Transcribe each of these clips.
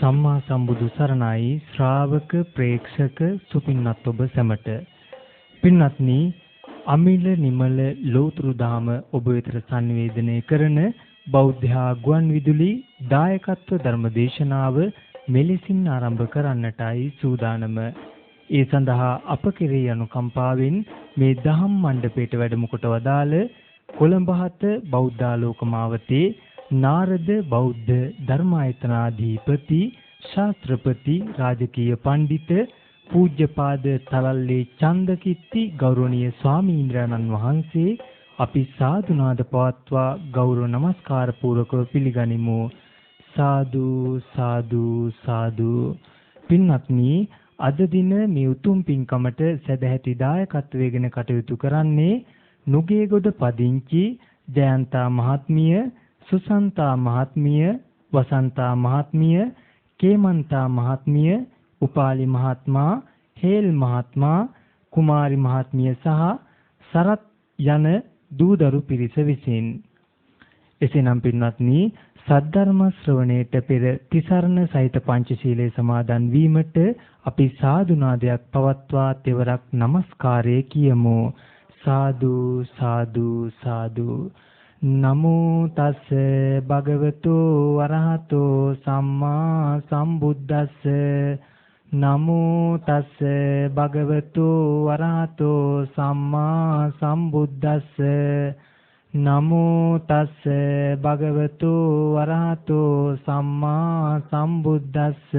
සම්මා සම්බුදු සරණයි ශ්‍රාවක ප්‍රේක්ෂක සුපින්නත් ඔබ සැමට. පින්වත්නි, අමිල නිමල ලෝතුරු දාම ඔබ වෙතට sannivedanaya කරන බෞද්ධ ගුවන් විදුලි දායකත්ව ධර්ම දේශනාව මෙලෙසින් ආරම්භ කරන්නටයි සූදානම. ඒ සඳහා අප කෙරෙහි අනුකම්පාවෙන් මේ දහම් මණ්ඩපයට වැඩම කොට වදාළ කොළඹහත බෞද්ධාලෝක මාවතේ නාරද බෞද්ධ ධර්මායතනාධිපති ශාස්ත්‍රපති රාජකීය පඬිත පූජ්‍යපාද තලල්ලේ චන්දකිත්ති ගෞරවනීය ස්වාමීන්ද්‍රයන්න් වහන්සේ අපි සාදුනාද පවත්වා ගෞරව නමස්කාර පූර්වකව පිළිගනිමු. සාදු සාදු සාදු. පින්වත්නි, අද දින මේ උතුම් පින්කමට සදැහැති දායකත්වයෙන් කටයුතු කරන්නේ නුගේගොඩ පදිංචි ජයන්තා මහත්මිය, සුසන්තා මහත්මිය, වසන්තා මහත්මිය, කේමන්තා මහත්මිය, උපාලි මහත්මයා, හේල් මහත්මයා, කුමාරි මහත්මිය සහ සරත් යන දූදරු පිරිස විසින්. එසේනම් පින්වත්නි, සද්ධර්ම ශ්‍රවණයට පෙර තිසරණ සහිත පංචශීලයේ සමාදන් වීමට අපි සාදුනාදයක් පවත්වා තෙවරක් নমස්කාරය කියමු. සාදු සාදු සාදු. නමෝ තස් භගවතු වරහතෝ සම්මා සම්බුද්දස්ස. නමෝ තස් භගවතු වරහතෝ සම්මා සම්බුද්දස්ස. නමෝ තස් භගවතු වරහතෝ සම්මා සම්බුද්දස්ස.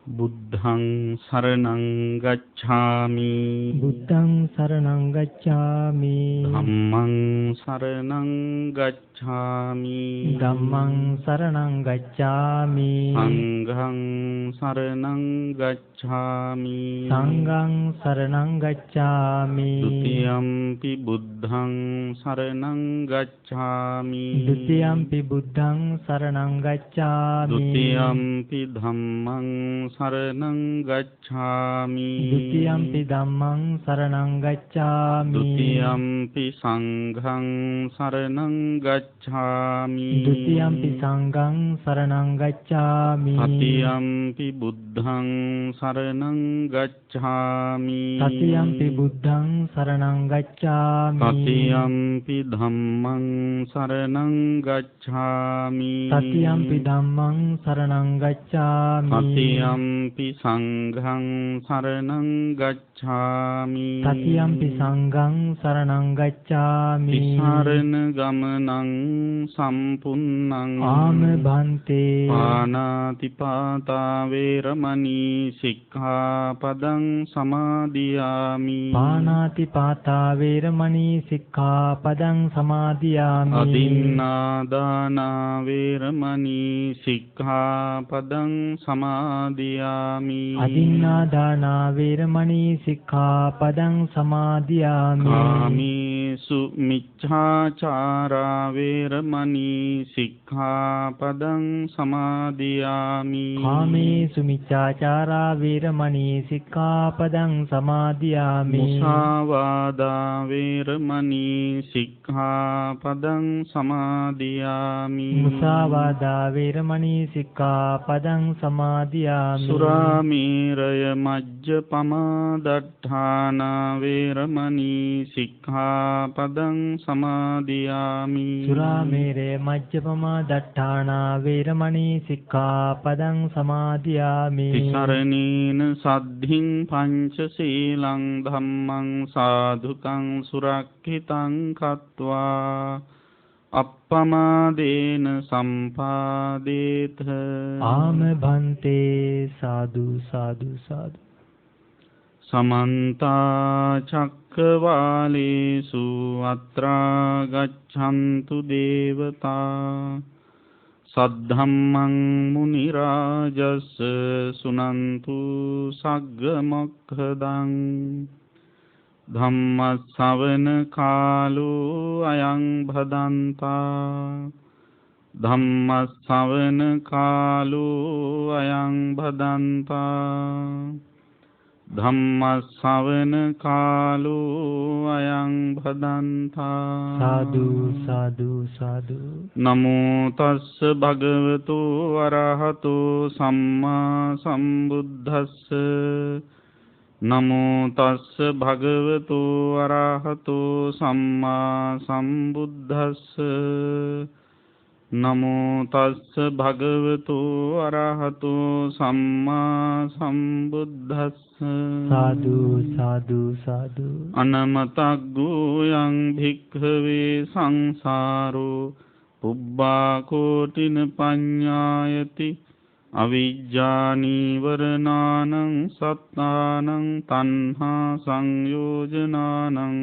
බුද්ධං සරණං ගච්ඡාමි. බුද්ධං සරණං ගච්ඡාමි. ධම්මං සරණං ගච්ඡාමි. ධම්මං සරණං ගච්ඡාමි. සංඝං සරණං ගච්ඡාමි. සංඝං සරණං ගච්ඡාමි. ဒ ුතියම්පි බුද්ධං සරණං ගච්ඡාමි. ဒ ුතියම්පි බුද්ධං සරණං ගච්ඡාමි. ဒ ුතියම්පි ධම්මං සරණං ගච්ඡාමි. ဒ ුතියම්පි ධම්මං සරණං ගච්ඡාමි. ဒ ුතියම්පි සංඝං සරණං ගච්ඡාමි. ဒ ුතියම්පි සංඝං සරණං ගච්ඡාමි. තතියම්පි බුද්ධං සරණං ගච්ඡාමි. තතියම්පි බුද්ධං සරණං ගච්ඡාමි. තතියම්පි ධම්මං සරණං ගච්ඡාමි. තතියම්පි ධම්මං සරණං ගච්ඡාමි. තතියම්පි සංඝං සරණං ගච්ඡාමි. තතියම්පි සංඝං සරණං ගච්ඡාමි. තිසරණ ගමනං සම්පුන්නං ආම භන්තේ. පාණාතිපාතා වේරමණී සික්ඛාපදං සමාදියාමි. පාණාතිපාතා වේරමණී සික්ඛාපදං සමාදියාමි. අදින්නාදානා වේරමණී සික්ඛාපදං සමාදියාමි. අදින්නාදානා වේරමණී සික්ඛාපදං සමාදියාමි. කාමීසු මිච්ඡාචාරා වේරමණී සික්ඛාපදං සමාදියාමි. කාමේසු මිච්ඡාචාරා වේරමණී සික්ඛාපදං සමාදියාමි. මුසාවාදා වේරමණී සික්ඛාපදං සමාදියාමි. මුසාවාදා වේරමණී සික්ඛාපදං සමාදියාමි. සුරාමේරය මජ්ජපමා දට්ඨානා වේරමණී සික්ඛාපදං සමාදියාමි. සුරාමේරය මජ්ජපමා දට්ඨානා වේරමණී සික්ඛාපදං සමාදියාමි. තිසරණේන සද්ධින් පංචශීලං ධම්මං සාධුකං සුරක්ඛිතං කତ୍වා අප්පමාදේන සම්පාදේත. ආම භන්තේ. සාදු සාදු සාදු. සමන්ත චක්කවාලේසු අත්‍රා ගච්ඡන්තු දේවතා සද්ධම්මං මුනි රාජස් සුනන්තු සග්ග මොක්ඛදං. ධම්ම ශ්‍රවණ කාලෝ අයං භදන්තා. ධම්ම ශ්‍රවණ කාලෝ අයං භදන්තා. ධම්ම ශ්‍රවණ කාලෝ අයං භදන්තා. භදන්තා. සාදු සාදු සාදු. නමෝ තස්ස භගවතු අරහතු සම්මා සම්බුද්දස්ස. නමෝ තස්ස භගවතු අරහතු සම්මා සම්බුද්දස්ස. නමෝ තස්ස භගවතු අරහතු සම්මා සම්බුද්දස්ස. සාදු සාදු සාදු. අනමතග්ගෝ යං භික්ඛවේ සංසාරෝ පුබ්බා කෝටින පඤ්ඤායති අවිජ්ජා නීවරණානං සත්තානං තණ්හා සංයෝජනානං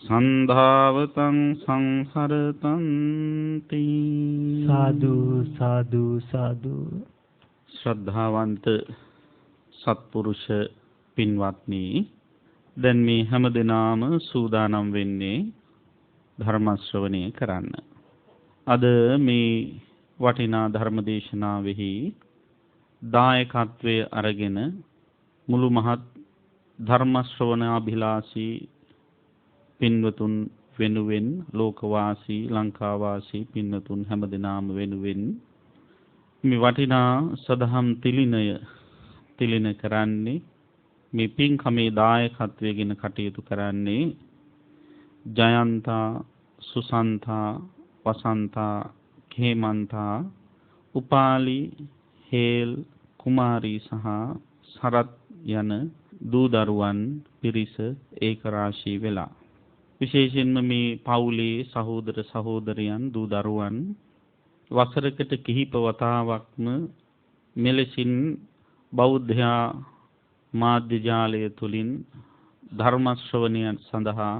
සන්ධාවතං සංසරතං තී. සාදු සාදු සාදු. ශ්‍රද්ධාවන්ත සත්පුරුෂ පින්වත්නි, දැන් මේ හැමදෙනාම සූදානම් වෙන්නේ ධර්ම ශ්‍රවණය කරන්න. අද මේ වටිනා ධර්ම දේශනාවෙහි දායකත්වයේ අරගෙන මුළු මහත් ධර්ම ශ්‍රවණාභිලාෂී පින්වතුන් වෙනුවෙන්, ලෝකවාසී ලංකාවාසී පින්වතුන් හැමදෙනාම වෙනුවෙන් මේ වටිනා සදහම් තිලින කරන්නේ, මේ පින්කමේ දායකත්වයෙන් කටයුතු කරන්නේ ජයන්තා, සුසන්තා, වසන්තා, හේමන්තා, උපාලි, හේල්, කුමාරී සහ සරත් යන දූ දරුවන් පිරිස ඒක රාශී වෙලා, විශේෂයෙන්ම මේ පවුලේ සහෝදර සහෝදරයන් දූ දරුවන් වසරකට කිහිප වතාවක්ම මෙලෙසින් බෞද්ධ මාධ්‍ය ජාලය තුලින් ධර්ම ශ්‍රවණය සඳහා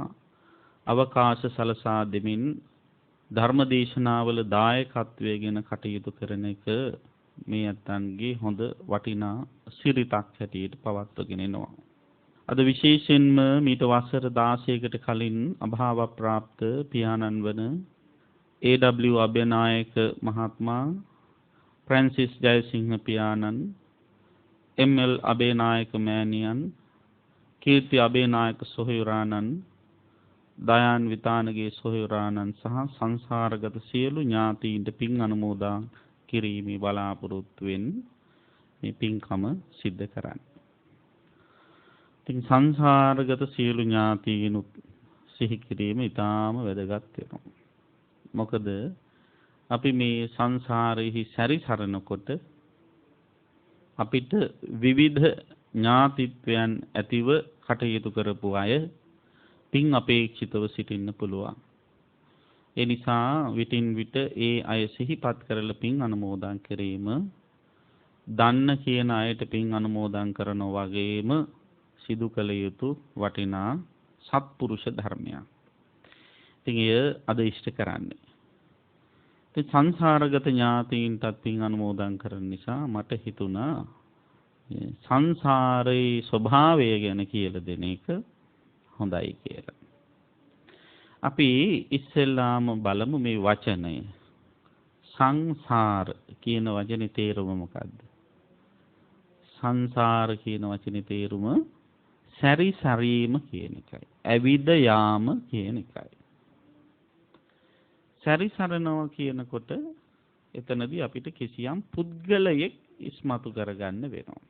අවකාශ සලසා දෙමින් ධර්ම දේශනාවල දායකත්වයෙන් කටයුතු කරන එක මේ අතන්ගේ හොඳ වටිනා සිරිතක් හැටියට පවත්වගෙන එනවා. අද විශේෂයෙන්ම මීට වසර 16කට කලින් අභාව ප්‍රාප්ත පියාණන් වන A.W. අබේනායක මහත්මයා, ෆ්‍රැන්සිස් ජයසිංහ පියාණන්, M.L. අබේනායක මෑණියන්, කීර්ති අබේනායක සොහොයුරාණන්, දයාන් විතානගේ සොහොයුරාණන් සහ සංසාරගත සියලු ඥාතීන්ට පින් අනුමෝදන් කිරීමේ බලාපොරොත්තුවෙන් මේ පින්කම සිද්ධ කරන්නේ. ඉතින් සංසාරගත සියලු ඥාතීනුත් සිහි කිරීම ඉතාම වැදගත් වෙනවා. මොකද අපි මේ සංසාරෙහි සැරිසරනකොට අපිට විවිධ ඥාතිත්වයන් ඇතිව කටයුතු කරපු අය පින් අපේක්ෂිතව සිටින්න පුළුවන්. ඒ නිසා විටින් විට ඒ අය සිහිපත් කරලා පින් අනුමෝදන් කිරීම දන්න කියන අයට පින් අනුමෝදන් කරනවා වගේම සිදු කළ යුතු වටිනා සත්පුරුෂ ධර්මයක්. ඉතින් එය අද ඉෂ්ට කරන්නේ. ඉතින් සංසාරගත ඥාතීන්ටත් පින් අනුමෝදන් කරන නිසා මට හිතුණා සංසාරයේ ස්වභාවය ගැන කියලා දෙන එක හොඳයි කියලා. අපි ඉස්සෙල්ලාම බලමු මේ වචනය. සංසාර කියන වචනේ තේරුම මොකද්ද? සංසාර කියන වචනේ තේරුම සැරිසරීම කියන එකයි. ඇවිද යාම කියන එකයි. සැරිසරනවා කියනකොට එතනදී අපිට කිසියම් පුද්ගලයෙක් ඉස්මතු කරගන්න වෙනවා.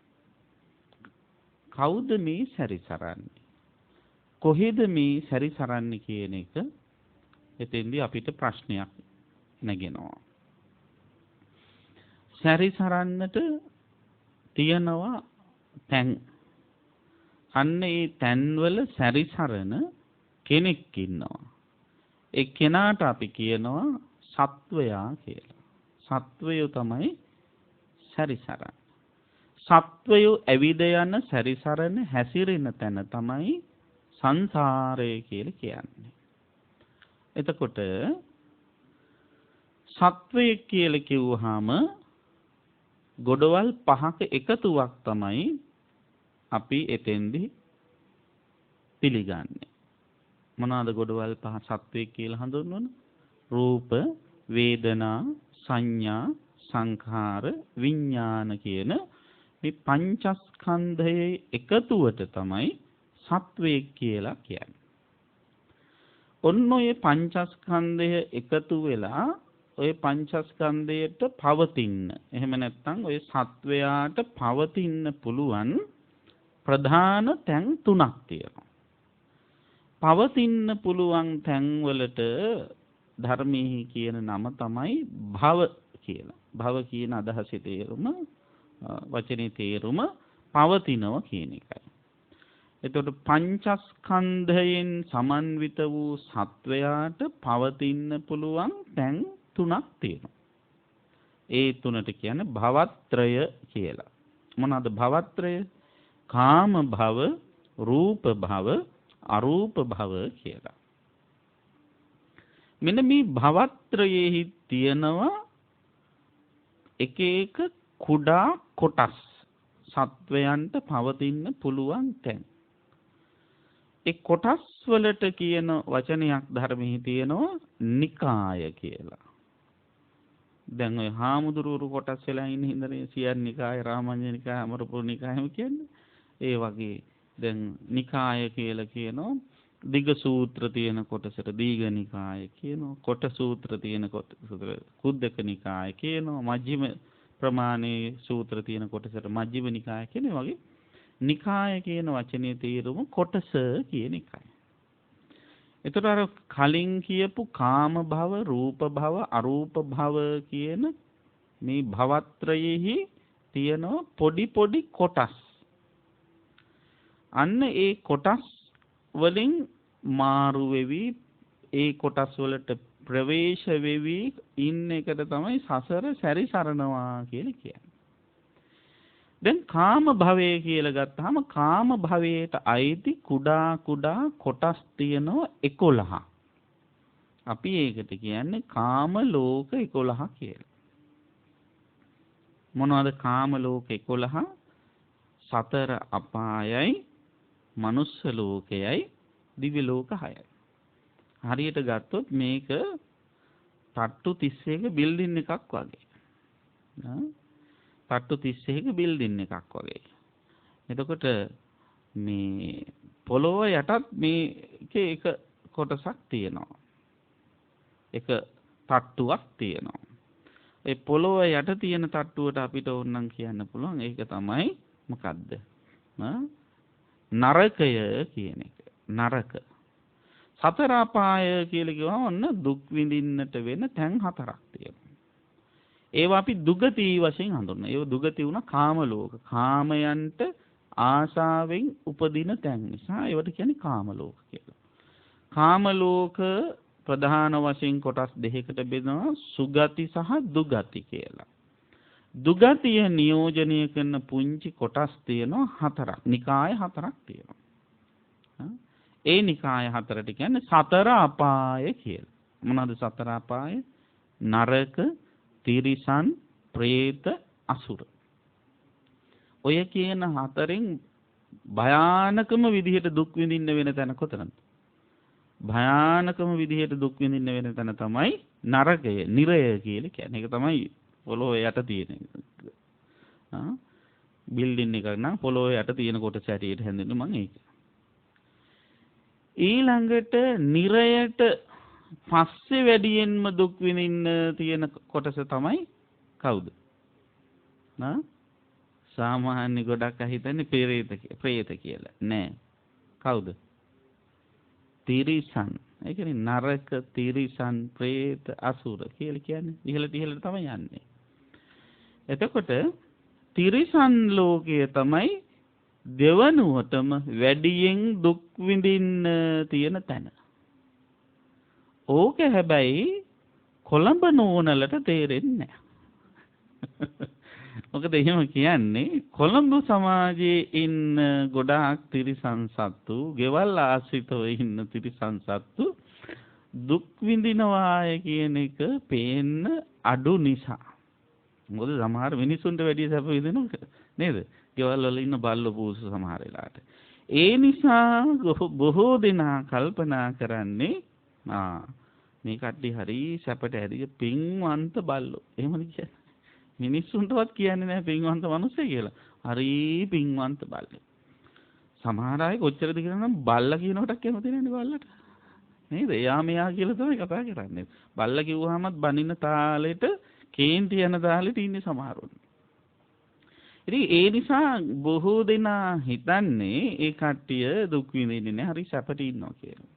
කවුද මේ සැරිසරන්නේ? කොහෙද මේ සැරිසරන්නේ කියන එක එතෙන්දී අපිට ප්‍රශ්නයක් නැගෙනවා. සැරිසරන්නට තියනවා තැන්. අන්න ඒ තැන්වල සැරිසරන කෙනෙක් ඉන්නවා. ඒ කෙනාට අපි කියනවා සත්වයා කියලා. සත්වයෝ තමයි සැරිසරන්නේ. සත්වයෝ ඇවිද යන සැරිසරන හැසිරෙන තැන තමයි සංසාරය කියලා කියන්නේ. එතකොට සත්වයෙක් කියලා කිව්වහම ගොඩවල් පහක එකතුවක් තමයි අපි එතෙන්දී පිළිගන්නේ. මොනවාද ගොඩවල් පහ සත්වයෙක් කියලා හඳුන්වන්නේ? රූප, වේදනා, සංඥා, සංඛාර, විඥාන කියන මේ පංචස්කන්ධයේ එකතුවට තමයි සත්වයෙක් කියලා කියන්නේ. ඔන්න ඔය පංචස්කන්ධය එකතු වෙලා ඔය පංචස්කන්ධයට පවතින්න. එහෙම නැත්නම් ඔය සත්වයාට පවතින්න පුළුවන් ප්‍රධාන තැන් තුනක් තියෙනවා. පවතින්න පුළුවන් තැන් වලට ධර්මයේ කියන නම තමයි භව කියලා. භව කියන අදහසේ තේරුම වචනේ තේරුම පවතිනවා කියන එකයි. එතකොට පංචස්කන්ධයෙන් සමන්විත වූ සත්වයාට පවතින්න පුළුවන් තැන් තුනක් තියෙනවා. ඒ තුනට කියන්නේ භවත්‍රය කියලා. මොනවාද භවත්‍රය? කාම භව, රූප භව, අරූප භව කියලා. මෙන්න මේ භවත්‍රයෙහි තියෙනවා එක එක කුඩා කොටස් සත්වයන්ට පවතින්න පුළුවන් තැන්. ඒ කොටස් වලට කියන වචනයක් ධර්මයේ තියෙනවා නිකාය කියලා. දැන් ඔය හාමුදුරුවෝ කොටස් වෙලා ඉන්න හින්දානේ සියන් නිකාය, රාමඤ්ඤ නිකාය, අමරපුර නිකායම කියන්නේ. ඒ වගේ දැන් නිකාය කියලා කියනවා දිග සූත්‍ර තියෙන කොටසට දීඝ නිකාය කියනවා. කොට සූත්‍ර තියෙන කොටසට කුද්දක නිකාය කියනවා. මජ්ක්‍ධිම ප්‍රමාණයේ සූත්‍ර තියෙන කොටසට මජ්ක්‍ධිම නිකාය කියන වගේ නිකාය කියන වචනේ තේරුම කොටස කියන එකයි. එතකොට අර කලින් කියපු කාම භව, රූප භව, අරූප භව කියන මේ භවත්‍රයෙහි තියෙන පොඩි පොඩි කොටස්. අන්න ඒ කොටස් වලින් මාරු වෙවි ඒ කොටස් වලට ප්‍රවේශ වෙවි ඉන්න එකට තමයි සසර සැරිසරනවා කියලා කියන්නේ. දැන් කාම භවය කියලා ගත්තාම කාම භවයට අයිති කුඩා කුඩා කොටස් තියෙනවා 11. අපි ඒකට කියන්නේ කාම ලෝක 11 කියලා. මොනවද කාම ලෝක 11? සතර අපායයි, මනුස්ස ලෝකයයි, දිව්‍ය ලෝක 6යි. හරියට ගත්තොත් මේක තට්ටු 31ක බිල්ඩින් එකක් වගේ. තට්ටු 31ක බිල්ඩින් එකක් වගේ. එතකොට මේ පොළොව යටත් මේකේ එක කොටසක් තියෙනවා. එක තට්ටුවක් තියෙනවා. ඒ පොළොව යට තියෙන තට්ටුවට අපිට ඕනනම් කියන්න පුළුවන් ඒක තමයි මොකද්ද? නරකය කියන එක. නරක. සතර අපාය කියලා කිව්වම ඔන්න දුක් විඳින්නට වෙන තැන් 4ක් තියෙනවා. ඒවා අපි දුගති වශයෙන් හඳුන්වනවා. ඒවා දුගති වුණා කාම ලෝක. කාමයන්ට ආශාවෙන් උපදින තැන් නිසා ඒවට කියන්නේ කාම ලෝක කියලා. කාම ලෝක ප්‍රධාන වශයෙන් කොටස් දෙකකට බෙදනවා සුගති සහ දුගති කියලා. දුගතිය නියෝජනය කරන පුංචි කොටස් තියෙනවා 4ක්. නිකාය 4ක් තියෙනවා. ඒ නිකාය 4ට කියන්නේ සතර අපාය කියලා. මොනවාද සතර අපාය? නරක, තිරිසන්, പ്രേත, අසුර. ඔය කියන 4න් භයානකම විදිහට දුක් විඳින්න වෙන තැන කොතනද? භයානකම විදිහට දුක් විඳින්න වෙන තැන තමයි නරකය, නිරය කියලා කියන්නේ. ඒක තමයි පොළොව යට තියෙන එක. බිල්ඩින් එකක් නම් පොළොව යට තියෙන කොටස හැටියට හැඳින්වන්නේ මම ඒක. ඊළඟට නිරයට පස්සේ වැඩියෙන්ම දුක් විඳින්න තියෙන කොටස තමයි කවුද? සාමාන්‍ය ගොඩක් අහිතන්නේ പ്രേත කියලා. නෑ. කවුද? තිරිසන්. ඒ කියන්නේ නරක, තිරිසන්, പ്രേත, අසුර කියලා කියන්නේ. ඉහළට තමයි යන්නේ. එතකොට තිරිසන් ලෝකයේ තමයි දෙවනුවටම වැඩියෙන් දුක් විඳින්න තියෙන තැන. ඕක හැබැයි කොළඹ නෝනලට තේරෙන්නේ නැහැ. මොකද එහෙම කියන්නේ කොළඹ සමාජයේ ඉන්න ගොඩාක් තිරිසන් සත්තු, ගෙවල් ආශ්‍රිතව ඉන්න තිරිසන් සත්තු දුක් විඳිනවාය කියන එක පේන්න අඩු නිසා. මොකද සමහර මිනිසුන්ට වැඩි සැප විඳිනවා නේද? ගෙවල් වල ඉන්න බල්ලෝ පූසු සමහර වෙලාවට. ඒ නිසා බොහෝ දෙනා කල්පනා කරන්නේ මේ කට්ටිය හරි සැපට ඇදී පින්වන්ත බල්ලෝ. එහෙමද කියන්නේ? මිනිස්සුන්ටවත් කියන්නේ නැහැ පින්වන්ත මිනිස්සු කියලා. හරි පින්වන්ත බල්ලෝ. සමහර අය කොච්චරද කියනනම් බල්ලා කියන කොටක් කැමති නැන්නේ බල්ලට. නේද? එයා මෙයා කියලා තමයි කතා කරන්නේ. බල්ලා කිව්වහමත් බනින තාලෙට කේන්ති යන තාලෙට ඉන්නේ සමහරවල්. ඉතින් ඒ නිසා බොහෝ දෙනා හිතන්නේ ඒ කට්ටිය දුක් විඳින්නේ නැහැ, හරි සැපට ඉන්නවා කියලා.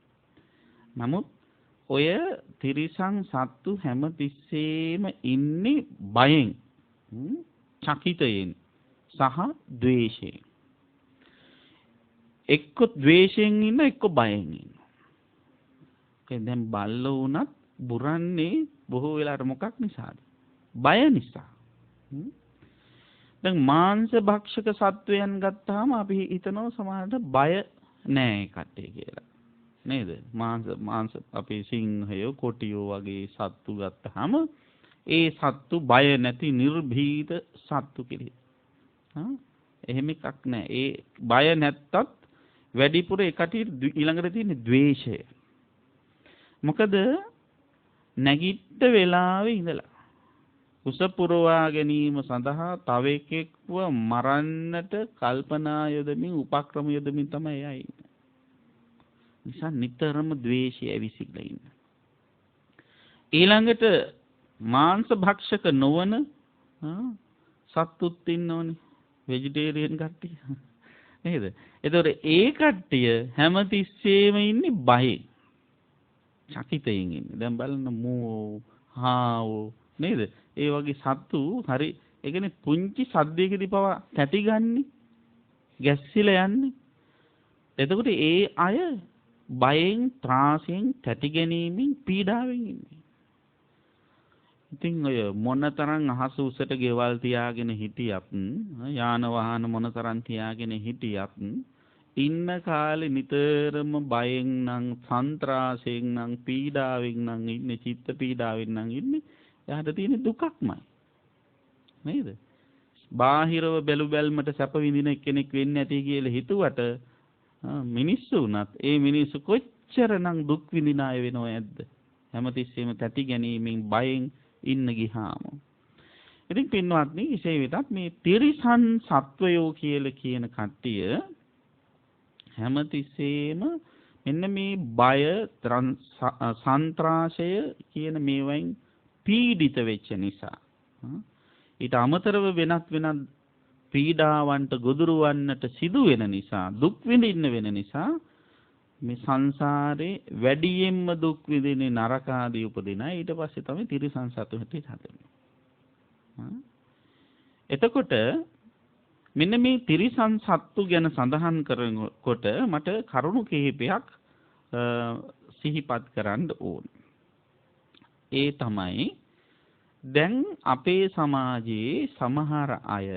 නමුත් ඔය තිරිසන් සත්තු හැම තිස්සෙම ඉන්නේ බයෙන්, චකිතයෙන් සහ ද්වේෂයෙන්. එක්ක ද්වේෂයෙන් ඉන්න, එක්ක බයෙන් ඉන්න. දැන් බල්ලෝ වුණත් බුරන්නේ බොහෝ වෙලාවට මොකක් නිසාද? බය නිසා. දැන් මාංශ භක්ෂක සත්වයන් ගත්තාම අපි හිතනවා සමහරට බය නෑ ඒ කට්ටිය කියලා. නේද? මාංශ අපේ සිංහයෝ කොටියෝ වගේ සත්තු ගත්තාම ඒ සත්තු බය නැති නිර්භීත සත්තු කියලා. එහෙම එකක් නෑ. ඒ බය නැත්තත් වැඩිපුර ඒ කට්ටියට ඊළඟට තියෙන ද්වේෂය. මොකද නැගිට වෙලාවේ ඉඳලා කුස පුරවා ගැනීම සඳහා තව එකෙක්ව මරන්නට කල්පනා යොදමින් උපක්‍රම යොදමින් තමයි එයා ඉන්නේ. නිසා නිතරම ද්වේෂය ඇවිසිලා ඉන්නේ. ඊළඟට මාංශ භක්ෂක නොවන සත්තුත් ඉන්නෝනේ, වෙජිටේරියන් කට්ටිය. නේද? ඒතකොට ඒ කට්ටිය හැමතිස්සෙම ඉන්නේ බයෙන්. චකිතයෙන් ඉන්නේ. දැන් බලන්න මූ හාවෝ නේද? ඒ වගේ සත්තු හරි ඒ කියන්නේ පුංචි සද්දයකදී පවා තැටි ගන්නේ, ගැස්සිලා යන්නේ. එතකොට ඒ අය බයෙන්, ත්‍රාසයෙන්, තැටි ගැනීමෙන් පීඩාවෙන් ඉන්නේ. ඉතින් ඔය මොනතරම් අහස උසට ගෙවල් තියාගෙන හිටියත්, යාන වාහන මොනතරම් තියාගෙන හිටියත් ඉන්න කාලේ නිතරම බයෙන් නම්, සන්ත්‍රාසයෙන් නම්, පීඩාවෙන් නම් ඉන්නේ, චිත්ත පීඩාවෙන් නම් ඉන්නේ. එයාට තියෙන දුකක්මයි. නේද? බාහිරව බැලු බැල්මට සැප විඳින කෙනෙක් වෙන්නේ නැති කියලා හිතුවට මිනිස්සු උනත් ඒ මිනිස්සු කොච්චරනම් දුක් විඳින අය වෙනව ඇද්ද? හැමතිස්සෙම තැති ගැනීමෙන් බයෙන් ඉන්න ගියාම. ඉතින් පින්වත්නි, එසේ වෙතත් මේ තිරිසන් සත්වයෝ කියලා කියන කට්ටිය හැමතිස්සෙම මෙන්න මේ බය, සන්ත්‍රාසය කියන මේවෙන් පීඩිත වෙච්ච නිසා, ඊට අමතරව වෙනත් පීඩාවන්ට ගොදුරු වන්නට සිදු වෙන නිසා, දුක් විඳින්න වෙන නිසා මේ සංසාරේ වැඩියෙන්ම දුක් විඳින්නේ නරක ආදී උපදින අය. ඊට පස්සේ තමයි තිරිසන් සතු හැටියට හදන්නේ. එතකොට මෙන්න මේ තිරිසන් සත්තු ගැන සඳහන් කරනකොට මට කරුණු කිහිපයක් සිහිපත් කරන්න ඕන. ඒ තමයි දැන් අපේ සමාජයේ සමහර අය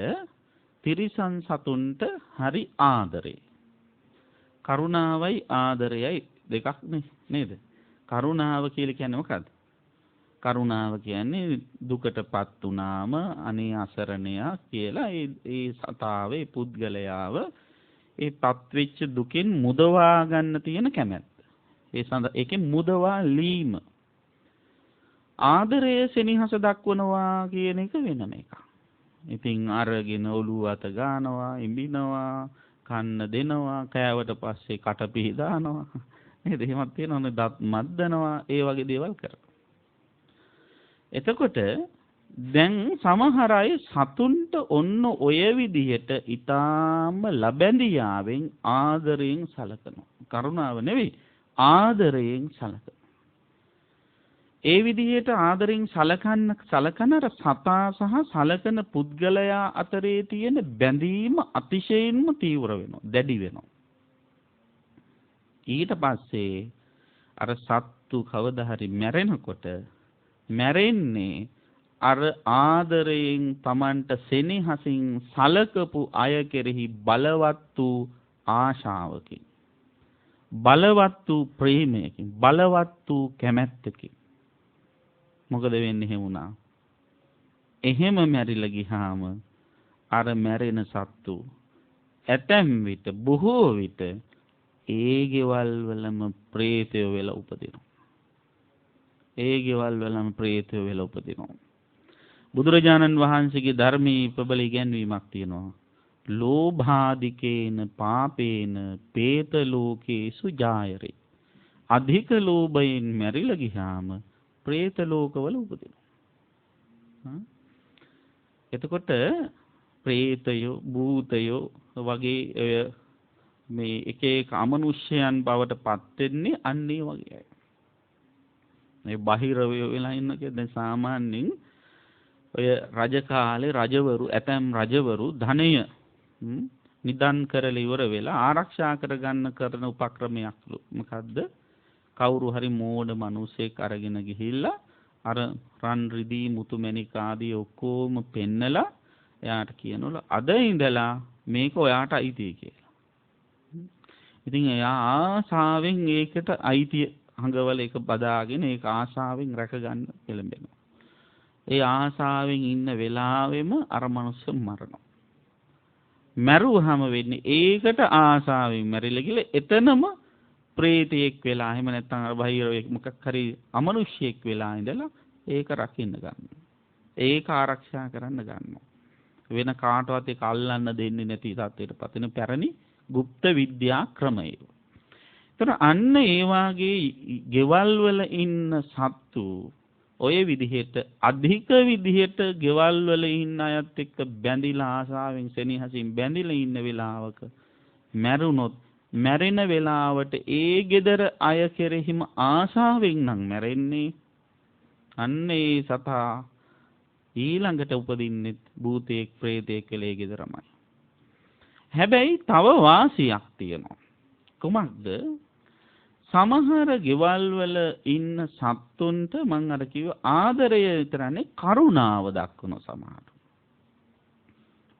තිරිසන් සතුන්ට හරි ආදරේ. කරුණාවයි ආදරයයි දෙකක් නේද? කරුණාව කියලා කියන්නේ මොකද්ද? කරුණාව කියන්නේ දුකටපත් වුණාම අනේ අසරණයා කියලා ඒ සතාවේ පුද්ගලයාව ඒ පත්වෙච්ච දුකෙන් මුදවා ගන්න තියෙන කැමැත්ත. ඒකෙන් මුදවා ලීම. ආදරය සෙනෙහස දක්වනවා කියන එක වෙනම එකක්. ඉතින් අරගෙන ඔළුව අත ගන්නවා, ඉඹිනවා, කන්න දෙනවා, කෑවට පස්සේ කට පිහදානවා. නේද? එහෙමත් තියෙනවනේ, දත් මද්දනවා, ඒ වගේ දේවල් කරනවා. එතකොට දැන් සමහර අය සතුන්ට ඔන්න ඔය විදිහට ඊටාම ලැබැඳියාවෙන් ආදරයෙන් සලකනවා. කරුණාව නෙවෙයි, ආදරයෙන් සලකනවා. ඒ විදිහට ආදරෙන් සලකන සතා සහ සලකන පුද්ගලයා අතරේ තියෙන බැඳීම අතිශයින්ම තීව්‍ර වෙනවා, දැඩි වෙනවා. ඊට පස්සේ අර සත්තු කවදා හරි මැරෙනකොට මැරෙන්නේ අර ආදරයෙන් Tamanට සෙනෙහසින් සලකපු අය කෙරෙහි බලවත් වූ ආශාවකින්, බලවත් වූ ප්‍රේමයකින්, බලවත් වූ කැමැත්තකින්. මොකද වෙන්නේ එහෙම වුණා? එහෙම මැරිලා ගියාම අර මැරෙන සත්තු ඇතැම් විට, බොහෝ විට ඒ ගෙවල් වලම ප්‍රේතයෝ වෙලා උපදිනවා. ඒ ගෙවල් වලම ප්‍රේතයෝ වෙලා උපදිනවා. බුදුරජාණන් වහන්සේගේ ධර්මයේ ප්‍රබල ඉගැන්වීමක් තියෙනවා. ලෝභාදිකේන පාපේන പ്രേත ලෝකේසු ජායරේ. අධික ලෝභයෙන් මැරිලා ගියාම പ്രേත ලෝකවල උපදිනවා. එතකොට പ്രേතයෝ භූතයෝ වගේ මේ එක එක අමනුෂ්‍යයන් බවට පත් වෙන්නේ අන්නේ වගේ අය. මේ බහිරව වෙලා ඉන්නකේ දැන් සාමාන්‍යයෙන් ඔය රජ කාලේ රජවරු ඇතැම් රජවරු ධනය නිදන් කරලා ඉවර වෙලා ආරක්ෂා කරගන්න කරන උපක්‍රමයක්ලු. මොකද්ද? කවුරු හරි මෝඩ මිනිසෙක් අරගෙන ගිහිල්ලා අර රන් රිදී මුතු මැණික් ආදී ඔක්කොම පෙන්නලා එයාට කියනවලු අද ඉඳලා මේක ඔයාට අයිතියි කියලා. ඉතින් එයා ආසාවෙන් ඒකට අයිතිය හංගවල එක බදාගෙන ඒක ආසාවෙන් රැක ගන්න පෙළඹෙනවා. ඒ ආසාවෙන් ඉන්න වෙලාවෙම අර මනුස්ස මරනවා. මැරුවහම වෙන්නේ ඒකට ආසාවෙන් මැරිලා ගිහලා එතනම ප්‍රේතයෙක් වෙලා එහෙම නැත්නම් අර බහිරවෙක් මොකක් හරි අමනුෂ්‍යයෙක් වෙලා ඉඳලා ඒක රකින්න ගන්නවා. ඒක ආරක්ෂා කරන්න ගන්නවා. වෙන කාටවත් ඒක අල්ලන්න දෙන්නේ නැති තත්ත්වයට පතින පැරණි গুপ্ত විද්‍යා ක්‍රමය. ඒතර අන්න ඒ වාගේ ගෙවල් වල ඉන්න සත්තු ඔය විදිහට අධික විදිහට ගෙවල් වල ඉන්න අයත් එක්ක බැඳිලා ආසාවෙන් සෙනෙහසින් බැඳිලා ඉන්න වෙලාවක මැරුණොත් මැරෙන වෙලාවට ඒ gedara අය කෙරෙහිම ආසාවෙන් නම් මැරෙන්නේ අන්න ඒ සතා ඊළඟට උපදින්නේ භූතයෙක් ප්‍රේතයෙක් කියලා ඒ ගෙදරමයි. හැබැයි තව වාසියක් තියෙනවා. කොහොමද? සමහර ගෙවල් වල ඉන්න සත්තුන්ට මම අර කිව්ව ආදරය විතරනේ කරුණාව දක්වන සමහර.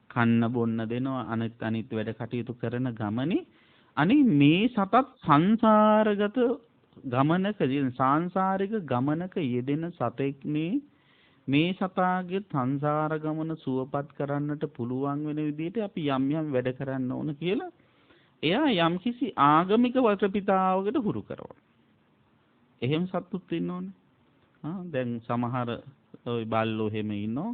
කන්න බොන්න දෙනවා අනිත් වැඩ කටයුතු කරන ගමනේ අනේ මේ සතත් සංසාරගත ගමනකදී සාංශාරික ගමනක යෙදෙන සතෙක් මේ සතාගේ සංසාර ගමන සුවපත් කරන්නට පුළුවන් වෙන විදිහට අපි යම් යම් වැඩ කරන්න ඕන කියලා එයා යම්කිසි ආගමික වටපිටාවකට හුරු කරනවා. එහෙම සතුත් ඉන්න ඕනේ. දැන් සමහර ওই බල්ලෝ එහෙම ඉන්නෝ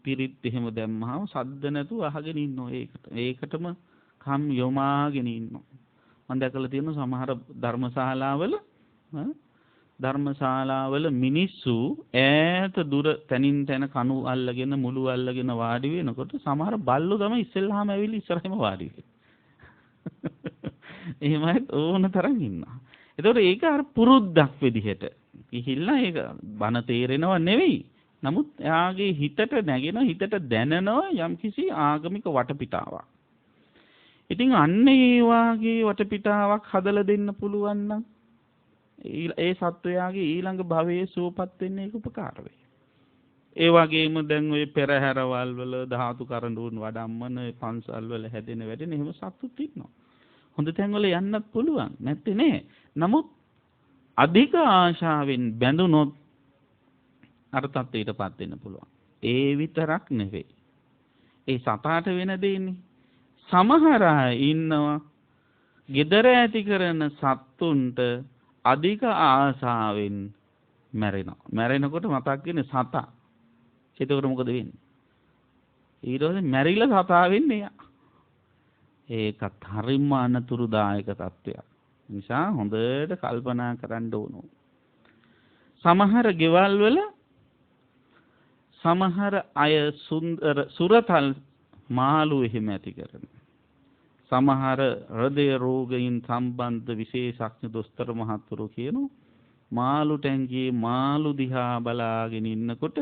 පිරිත් එහෙම දැම්මහම සද්ද නැතුව අහගෙන ඉන්නෝ ඒකටම කම් යොමාගෙන ඉන්නෝ. මම දැකලා තියෙනවා සමහර ධර්මශාලාවල මිනිස්සු ඈත දුර තනින් තන කණු අල්ලගෙන මුළු අල්ලගෙන වාඩි වෙනකොට සමහර බල්ලෝ තමයි ඉස්සෙල්ලාම ඇවිල්ලා ඉස්සරහම වාඩි වෙන්නේ. එහෙමයි ඕන තරම් ඉන්නවා. ඒතකොට ඒක අර පුරුද්දක් විදිහට. කිහිල්ලා ඒක බන තේරෙනව නෙවෙයි. නමුත් එයාගේ හිතට නැගෙන හිතට දැනෙනවා යම්කිසි ආගමික වටපිටාවක්. ඉතින් අන්න ඒ වාගේ වටපිටාවක් හදලා දෙන්න පුළුවන් නම් ඒ සත්වයාගේ ඊළඟ භවයේ සුවපත් වෙන්න ඒක උපකාර වෙයි. ඒ වගේම දැන් ওই පෙරහැරවල් වල ධාතු කරඬුන් වඩම්මන පන්සල් වල හැදෙන වැඩෙන එහෙම සතුත් ඉන්නවා. හොඳ තැන් වල යන්නත් පුළුවන් නැත්තේ නේ. නමුත් අධික ආශාවෙන් බැඳුනොත් අර තත්ත්වයටපත් වෙන්න පුළුවන්. ඒ විතරක් නෙවෙයි. ඒ සතාට වෙන දෙන්නේ සමහර අය ඉන්නවා gedara ඇති කරන සත්තුන්ට අධික ආසාවෙන් මැරෙනවා. මැරෙනකොට මතක් වෙන්නේ සතා. එතකොට මොකද වෙන්නේ? ඊට පස්සේ මැරිලා සතා වෙන්නේ යා. ඒකත් හරිම අනතුරුදායක තත්ත්වයක්. නිසා හොඳට කල්පනා කරන්න ඕන. සමහර ගෙවල් වල සමහර අය සුරතල් මාළු එහෙම ඇති කරනවා. සමහර හෘදය රෝගයෙන් සම්බන්ධ විශේෂඥ දොස්තර මහත්වරු කියනවා මාළු ටැංකියේ මාළු දිහා බලාගෙන ඉන්නකොට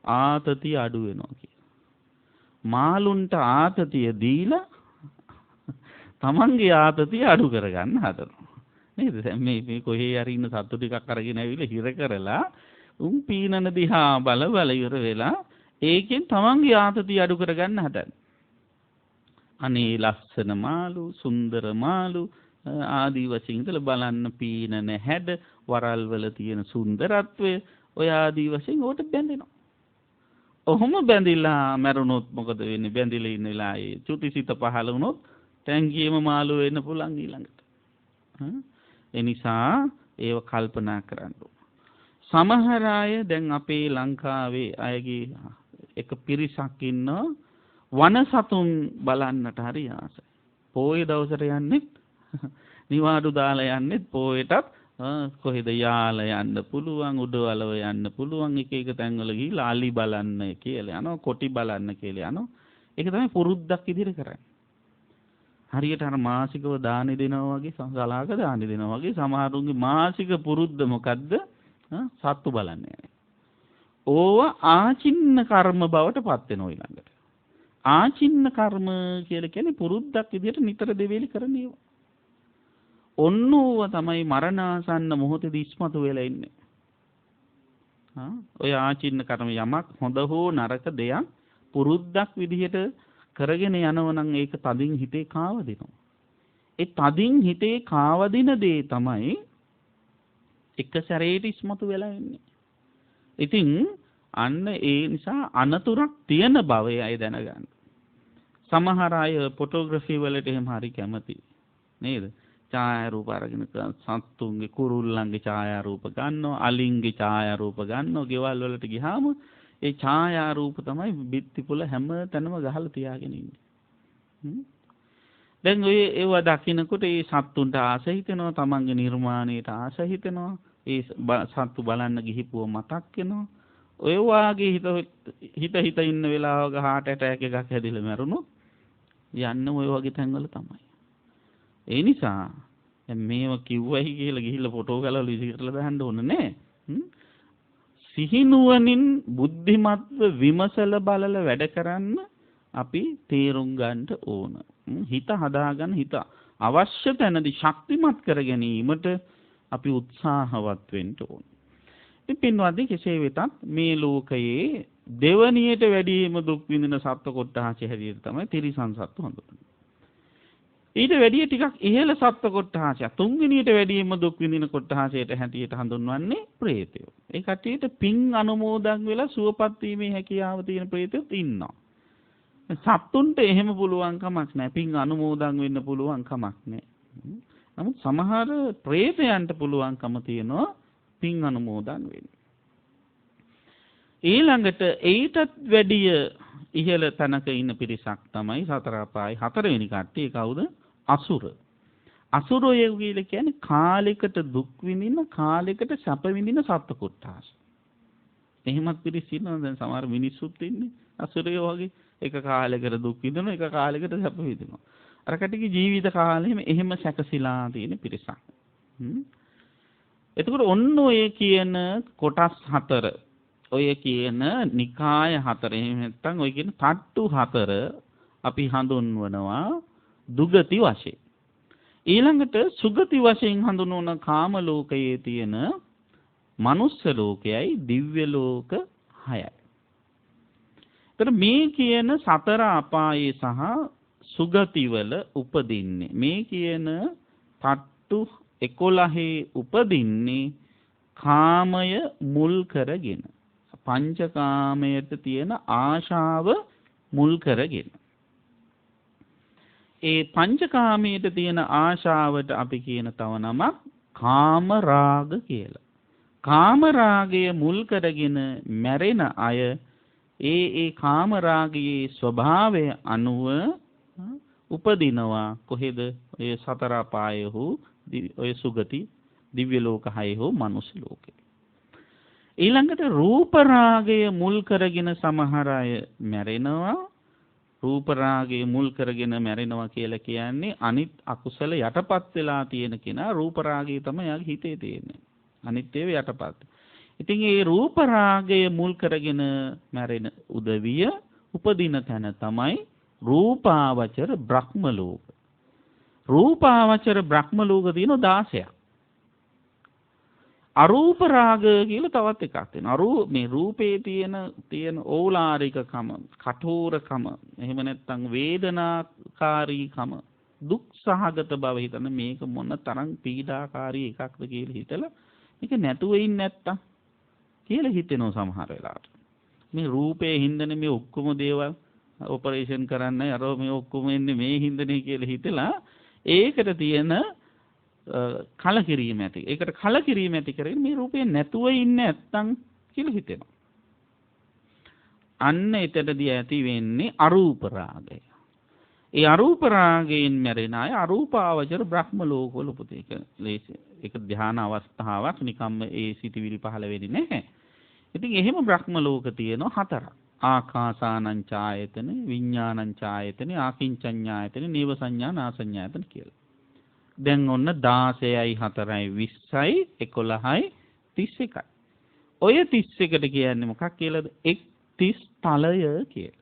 ආතතිය අඩු වෙනවා කියලා. මාළුන්ට ආතතිය දීලා තමන්ගේ ආතතිය අඩු කරගන්න හදනවා. නේද? මේ කොහේ හරි ඉන්න සත්තු ටිකක් අරගෙන ඇවිල්ලා හිර කරලා උන් පීනන දිහා බල ඉවර වෙලා ඒකෙන් තමන්ගේ ආතතිය අඩු කරගන්න හදනවා. අනේ ලස්සන මාළු, සුන්දර මාළු ආදී වශයෙන් ඉතල බලන්න පීනන හැඩ, වරල් වල තියෙන සුන්දරත්වය ඔය ආදී වශයෙන් උකට බැඳෙනවා. ඔහොම බැඳිලා මැරුණොත් මොකද වෙන්නේ? බැඳිලා ඉන්න වෙලාවේ චුතිසිත පහළ වුණොත් ටැංකියේම මාළු වෙන්න පුළුවන් ඊළඟට. ඒ නිසා ඒව කල්පනා කරන්න ඕන. සමහර අය දැන් අපේ ලංකාවේ අයගේ එක පිරිසක් ඉන්නවා වනසතුන් බලන්නට හරි ආසයි. පොයේ දවසට යන්නේ නිවාඩු දාලා යන්නේ පොයටත් කොහෙද යාලා යන්න පුළුවන්, උඩවලව යන්න පුළුවන්, එක එක තැන්වල ගිහිල්ලා අලි බලන්න කියලා යනවා, කොටි බලන්න කියලා යනවා. ඒක තමයි පුරුද්දක් විදිහට කරන්නේ. හරියට අර මාසිකව දානි දෙනවා වගේ, සලාක දානි දෙනවා වගේ සමහරුන්ගේ මාසික පුරුද්ද මොකද්ද? සත්තු බලන්නේ. ඕවා ආචින්න කර්ම බවට පත් වෙනවා ඊළඟට. ආචින්න කර්ම කියලා කියන්නේ පුරුද්දක් විදිහට නිතර දෙවේලි කරන ඒවා. ඔන්න ඕවා තමයි මරණාසන්න මොහොතේදී ඉස්මතු වෙලා ඉන්නේ. ඔය ආචින්න කර්ම යමක් හොඳ හෝ නරක දෙයක් පුරුද්දක් විදිහට කරගෙන යනවා නම් ඒක තදින් හිතේ කාවදිනවා. ඒ තදින් හිතේ කාවදින දේ තමයි එක සැරේට ඉස්මතු වෙලා ඉන්නේ. ඉතින් අන්න ඒ නිසා අනතුරක් තියෙන බව අය දැනගන්න. සමහර අය ෆොටෝග්‍රැෆි වලට එහෙම හරි කැමති නේද? ඡායාරූප අරගෙන සත්තුන්ගේ කුරුල්ලන්ගේ ඡායාරූප ගන්නවා, අලින්ගේ ඡායාරූප ගන්නවා. ගෙවල් වලට ගියාම ඒ ඡායාරූප තමයි බිත්ති පුල හැම තැනම ගහලා තියාගෙන ඉන්නේ. දැන් ඔය ඒව දකින්නකොට ඒ සත්තුන්ට ආස හිතෙනවා, තමන්ගේ නිර්මාණයට ආස හිතෙනවා. ඒ සත්තු බලන්න ගිහිපුව මතක් වෙනවා. ඔය වාගේ හිත ඉන්න වෙලාවක heart attack එකක් හැදිලා මැරුණොත් යන්නේ ඔය වගේ තැන්වල තමයි. ඒ නිසා මේව කිව්වයි කියලා ගිහිල්ලා ෆොටෝ ගලවලා ඉතිරලා දාන්න ඕනේ නෑ. සිහිනුවණින් බුද්ධිමත්ව විමසල බලල වැඩ කරන්න අපි තේරුම් ගන්න ඕන. හිත හදාගන්න, හිත අවශ්‍ය තැනදී ශක්තිමත් කර ගැනීමට අපි උත්සාහවත් වෙන්න ඕන. ඉතින් පින්වත්නි, කෙසේ වෙතත් මේ ලෝකයේ දෙවණියට වැඩිම දුක් විඳින සත්ත්ව කොට්ටාසය හැටියට තමයි තිරිසන් සත්තු හඳුන්වන්නේ. ඊට වැඩිය ටිකක් ඉහළ සත්ත්ව කොට්ටාසය, තුන්වෙනියට වැඩිම දුක් විඳින කොට්ටාසයට හැටියට හඳුන්වන්නේ ප්‍රේතයෝ. ඒ කටියට පින් අනුමෝදන් වෙලා සුවපත් වීමේ හැකියාව තියෙන ප්‍රේතයෝත් ඉන්නවා. සත්තුන්ට එහෙම පුළුවන් කමක් නැහැ. පින් අනුමෝදන් වෙන්න පුළුවන් කමක් නැහැ. නමුත් සමහර ප්‍රේතයන්ට පුළුවන්කම තියෙනවා පින් අනුමෝදන් වෙන්න. ඊළඟට ඊටත් වැඩිය ඉහළ තැනක ඉන්න පිරිසක් තමයි සතර අපායේ හතරවෙනි කට්ටිය. කවුද? අසුර. අසුරෝ කියලා කියන්නේ කාලයකට දුක් විඳින, කාලයකට සැප විඳින සත්ත්ව කොට්ටාස. එහෙමත් පිරිස ඉන්නවා. දැන් සමහර මිනිස්සුත් ඉන්නේ අසුරයෝ වගේ. එක කාලයකට දුක් විඳිනවා, එක කාලයකට සැප විඳිනවා. අර කටගේ ජීවිත කාලෙම එහෙම සැකසීලා තියෙන පිරිසක්. එතකොට ඔන්න ඔය කියන කොටස් හතර, ඔය කියන නිකාය හතර, එහෙම නැත්නම් ඔය කියන තට්ටු හතර අපි හඳුන්වනවා දුගති වශයෙන්. ඊළඟට සුගති වශයෙන් හඳුන්වන කාම ලෝකයේ තියෙන මනුස්ස ලෝකයයි දිව්‍ය ලෝක 6යි. ඒතර මේ කියන සතර අපායේ සහ සුගතිවල උපදින්නේ, මේ කියන තට්ටු 11 උපදින්නේ කාමය මුල් කරගෙන, පංචකාමයට තියෙන ආශාව මුල් කරගෙන. ඒ පංචකාමයට තියෙන ආශාවට අපි කියන තව නමක් කාම රාග කියලා. කාම රාගය මුල් කරගෙන මැරෙන අය ඒ කාම රාගයේ ස්වභාවය අනුව උපදිනවා කොහෙද? ඔය සතර අපාය හෝ ඔය සුගති දිව්‍ය ලෝක 6 හෝ මනුස්ස ලෝකේ. ඊළඟට රූප රාගය මුල් කරගෙන සමහර අය මැරෙනවා. රූප රාගය මුල් කරගෙන මැරෙනවා කියලා කියන්නේ අනිත් අකුසල යටපත් වෙලා තියෙන කෙනා. රූප රාගය තමයි යාගේ හිතේ තියෙන්නේ. අනිත් ඒවා යටපත්. ඉතින් මේ රූප රාගය මුල් කරගෙන මැරෙන උදවිය උපදින තැන තමයි රූපාවචර බ්‍රහ්ම ලෝක. රූපාවචර බ්‍රහ්ම ලෝක තියෙන 16ක්. අරූප රාග කියලා තවත් එකක් තියෙනවා. මේ රූපේ තියෙන ඕලාරිකකම, කඨෝරකම, එහෙම නැත්නම් වේදනාකාරීකම, දුක් සහගත බව හිතන මේක මොන තරම් පීඩාකාරී එකක්ද කියලා හිතලා මේක නැතුව ඉන්නේ නැත්තම් කියලා හිතෙනවා සමහර වෙලාවට. මේ රූපේ හින්දනේ මේ ඔක්කොම දේවල් ඔපරේෂන් කරන්නයි අර මේ ඔක්කොම එන්නේ මේ හින්දනේ කියලා හිතලා ඒකට තියෙන කලකිරීම ඇති. ඒකට කලකිරීම ඇති කරගෙන මේ රූපේ නැතුව ඉන්නේ නැත්තම් කියලා හිතෙනවා. අන්න එතනදී ඇති වෙන්නේ අරූප රාගය. ඒ අරූප රාගයෙන් මැරෙන අය අරූපාවචර බ්‍රහ්ම ලෝකවල උපදින. ඒක ධාන අවස්ථාවක් නිකම්ම ඒ සිටිවිලි පහළ වෙන්නේ නැහැ. ඉතින් එහෙම බ්‍රහ්ම ලෝක තියෙනවා 4ක්. ආකාසානං ඡායතන, විඥානං ඡායතන, ආකින්චඤ්ඤායතන, නීව සංඥා නාසඤ්ඤායතන කියලා. දැන් ඔන්න 16යි 4යි 20යි 11යි 31යි. ඔය 31ට කියන්නේ මොකක් කියලාද? එක්තිස් තලය කියලා.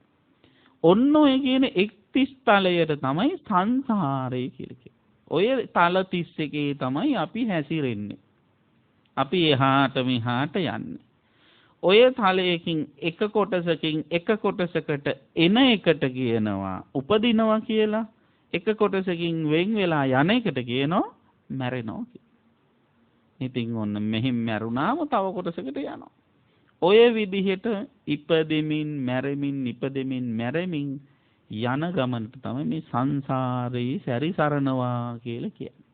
ඔන්න ඔය කියන එක්තිස් තලයට තමයි සංසාරය කියලා කියන්නේ. ඔය තල 31 තමයි අපි හැසිරෙන්නේ. අපි එහාට මෙහාට යන්නේ. ඔය තලයකින් එක කොටසකට එන එකට කියනවා උපදිනවා කියලා. එක කොටසකින් වෙන් වෙලා යන එකට කියනවා මැරෙනවා කියලා. ඉතින් ඔන්න මෙහින් මැරුණාම තව කොටසකට යනවා. ඔය විදිහට ඉපදෙමින් මැරෙමින් ඉපදෙමින් මැරෙමින් යන ගමනට තමයි මේ සංසාරේ සැරිසරනවා කියලා කියන්නේ.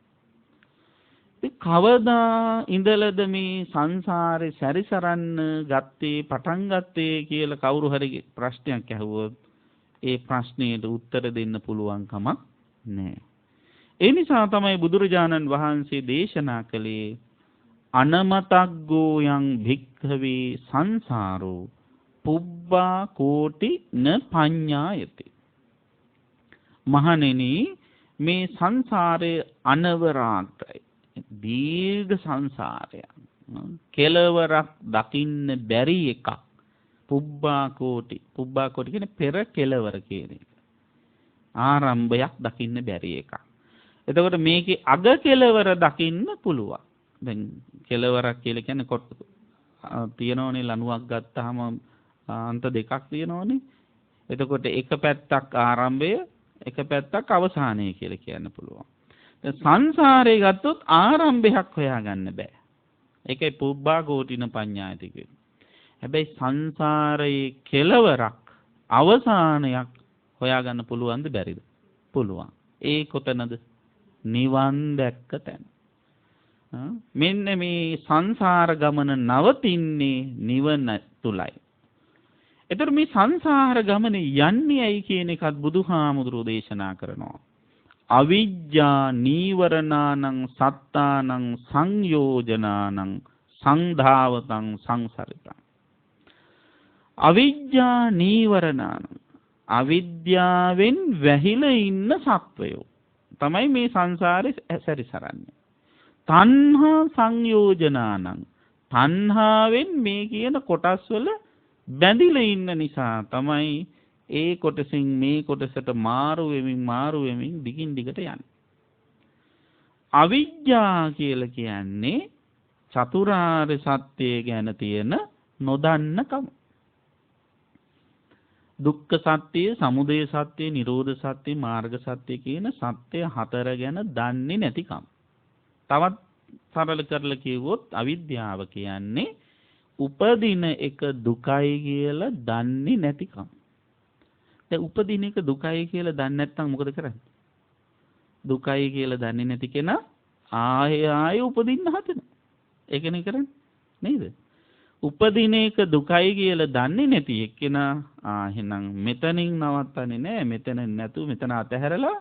ඉතින් කවදා ඉඳලද මේ සංසාරේ සැරිසරන්න ගත්තේ පටන් ගත්තේ කියලා කවුරු හරි ප්‍රශ්නයක් අහුවොත් ඒ ප්‍රශ්නෙට උත්තර දෙන්න පුළුවන් කමක් නැහැ. ඒ නිසා තමයි බුදුරජාණන් වහන්සේ දේශනා කළේ අනමතග්ගෝ යං භික්ඛවේ සංසාරෝ පුබ්බා කෝටි න පඤ්ඤායති. මහණෙනි මේ සංසාරයේ අනවරාග්‍රයි දීර්ඝ සංසාරයක් කෙලවරක් දකින්න බැරි එකක්. පුබ්බා කෝටි කියන්නේ පෙර කෙලවර කියන එක. ආරම්භයක් දකින්න බැරි එකක්. එතකොට මේකේ අග කෙලවර දකින්න පුළුවන්. දැන් කෙලවරක් කියලා කියන්නේ කොට තියෙනවනේ ලණුවක් ගත්තාම අන්ත දෙකක් තියෙනවනේ. එතකොට එක පැත්තක් ආරම්භය එක පැත්තක් අවසානය කියලා කියන්න පුළුවන්. සංසාරේ ගත්තොත් ආරම්භයක් හොයාගන්න බෑ. ඒකයි පුබ්බා කෝටින පඤ්ඤායති කියන්නේ. හැබැයි සංසාරයේ කෙලවරක් අවසානයක් හොයාගන්න පුළුවන්ද බැරිද? පුළුවන්. ඒ කොතනද? නිවන් දැක්ක තැන. මෙන්න මේ සංසාර ගමන නවතින්නේ නිවන තුලයි. ඒතර මේ සංසාර ගමනේ යන්නේ ඇයි කියන එකත් බුදුහාමුදුරෝ දේශනා කරනවා. අවිජ්ජා නීවරණානං සත්තානං සංයෝජනානං සංධාවතං සංසරිතං. අවිජ්ජා නීවරණානං අවිද්‍යාවෙන් වැහිලා ඉන්න සත්වයෝ තමයි මේ සංසාරේ සැරිසරන්නේ. තණ්හා සංයෝජනානං තණ්හාවෙන් මේ කියන කොටස් වල බැඳිලා ඉන්න නිසා තමයි ඒ කොටසින් මේ කොටසට මාරු වෙමින් දිගින් දිගට යන්නේ. අවිජ්ජා කියලා කියන්නේ චතුරාර්ය සත්‍ය ගැන තියෙන නොදන්නකම. දුක්ඛ සත්‍ය, සමුදය සත්‍ය, නිරෝධ සත්‍ය, මාර්ග සත්‍ය කියන සත්‍ය 4 ගැන දන්නේ නැතිකම. තවත් සරල කරලා කිව්වොත් අවිද්‍යාව කියන්නේ උපදින එක දුකයි කියලා දන්නේ නැතිකම. දැන් උපදින එක දුකයි කියලා දන්නේ නැත්නම් මොකද කරන්නේ? දුකයි කියලා දන්නේ නැති කෙනා ආයෙ උපදින්න හදනවා. ඒකනේ කරන්නේ නේද? උපදින එක දුකයි කියලා දන්නේ නැති එක්කෙනා එහෙනම් මෙතනින් නවත්තන්නේ නැහැ. මෙතන නැතු මෙතන අතහැරලා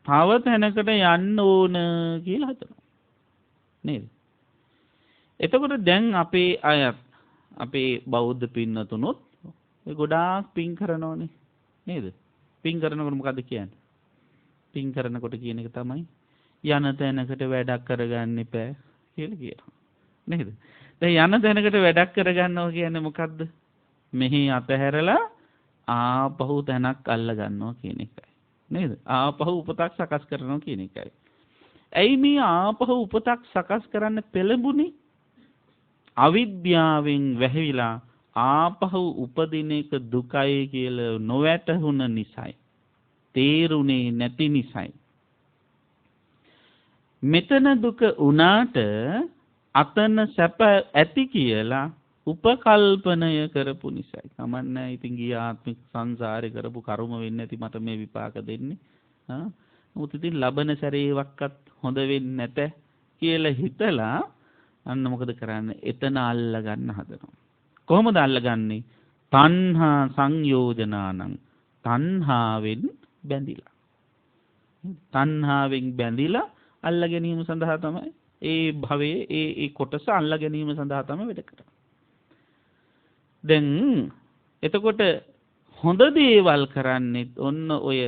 තව තැනකට යන්න ඕන කියලා හිතනවා. නේද? එතකොට දැන් අපේ බෞද්ධ පින්නතුනොත් ගොඩාක් පින් කරනෝනේ. නේද? පින් කරනකොට මොකද්ද කියන්නේ? පින් කරනකොට කියන එක තමයි යන තැනකට වැඩක් කරගන්න එපා කියලා කියනවා. නේද? දැන් යන තැනකට වැඩක් කරගන්නවා කියන්නේ මොකද්ද? මෙහි අතහැරලා ආපහු තැනක් අල්ල ගන්නවා කියන එකයි. නේද? ආපහු උපතක් සකස් කරනවා කියන එකයි. ඇයි මේ ආපහු උපතක් සකස් කරන්න පෙළඹුණේ? අවිද්‍යාවෙන් වැහිලා ආපහු උපදින එක දුකයි කියලා නොවැටහුණ නිසායි. තේරුනේ නැති නිසායි. මෙතන දුක උනාට අතන සැප ඇති කියලා උපකල්පනය කරපු නිසායි. කමන්නේ ඉතින් ගිය ආත්මික සංසාරේ කරපු කර්ම වෙන්නේ නැති මට මේ විපාක දෙන්නේ. මොකද ඉතින් ලබන සැරේවක්වත් හොඳ වෙන්නේ නැත කියලා හිතලා අන්න මොකද කරන්නේ? එතන අල්ල ගන්න හදනවා. කොහොමද අල්ලගන්නේ? තණ්හා සංයෝජනානං තණ්හාවෙන් බැඳිලා. තණ්හාවෙන් බැඳිලා අල්ල ගැනීම සඳහා තමයි ඒ භවයේ ඒ කොටස අල්ලා ගැනීම සඳහා තමයි වැඩ කරන්නේ. දැන් එතකොට හොඳ දේවල් කරන්නේ ඔන්න ඔය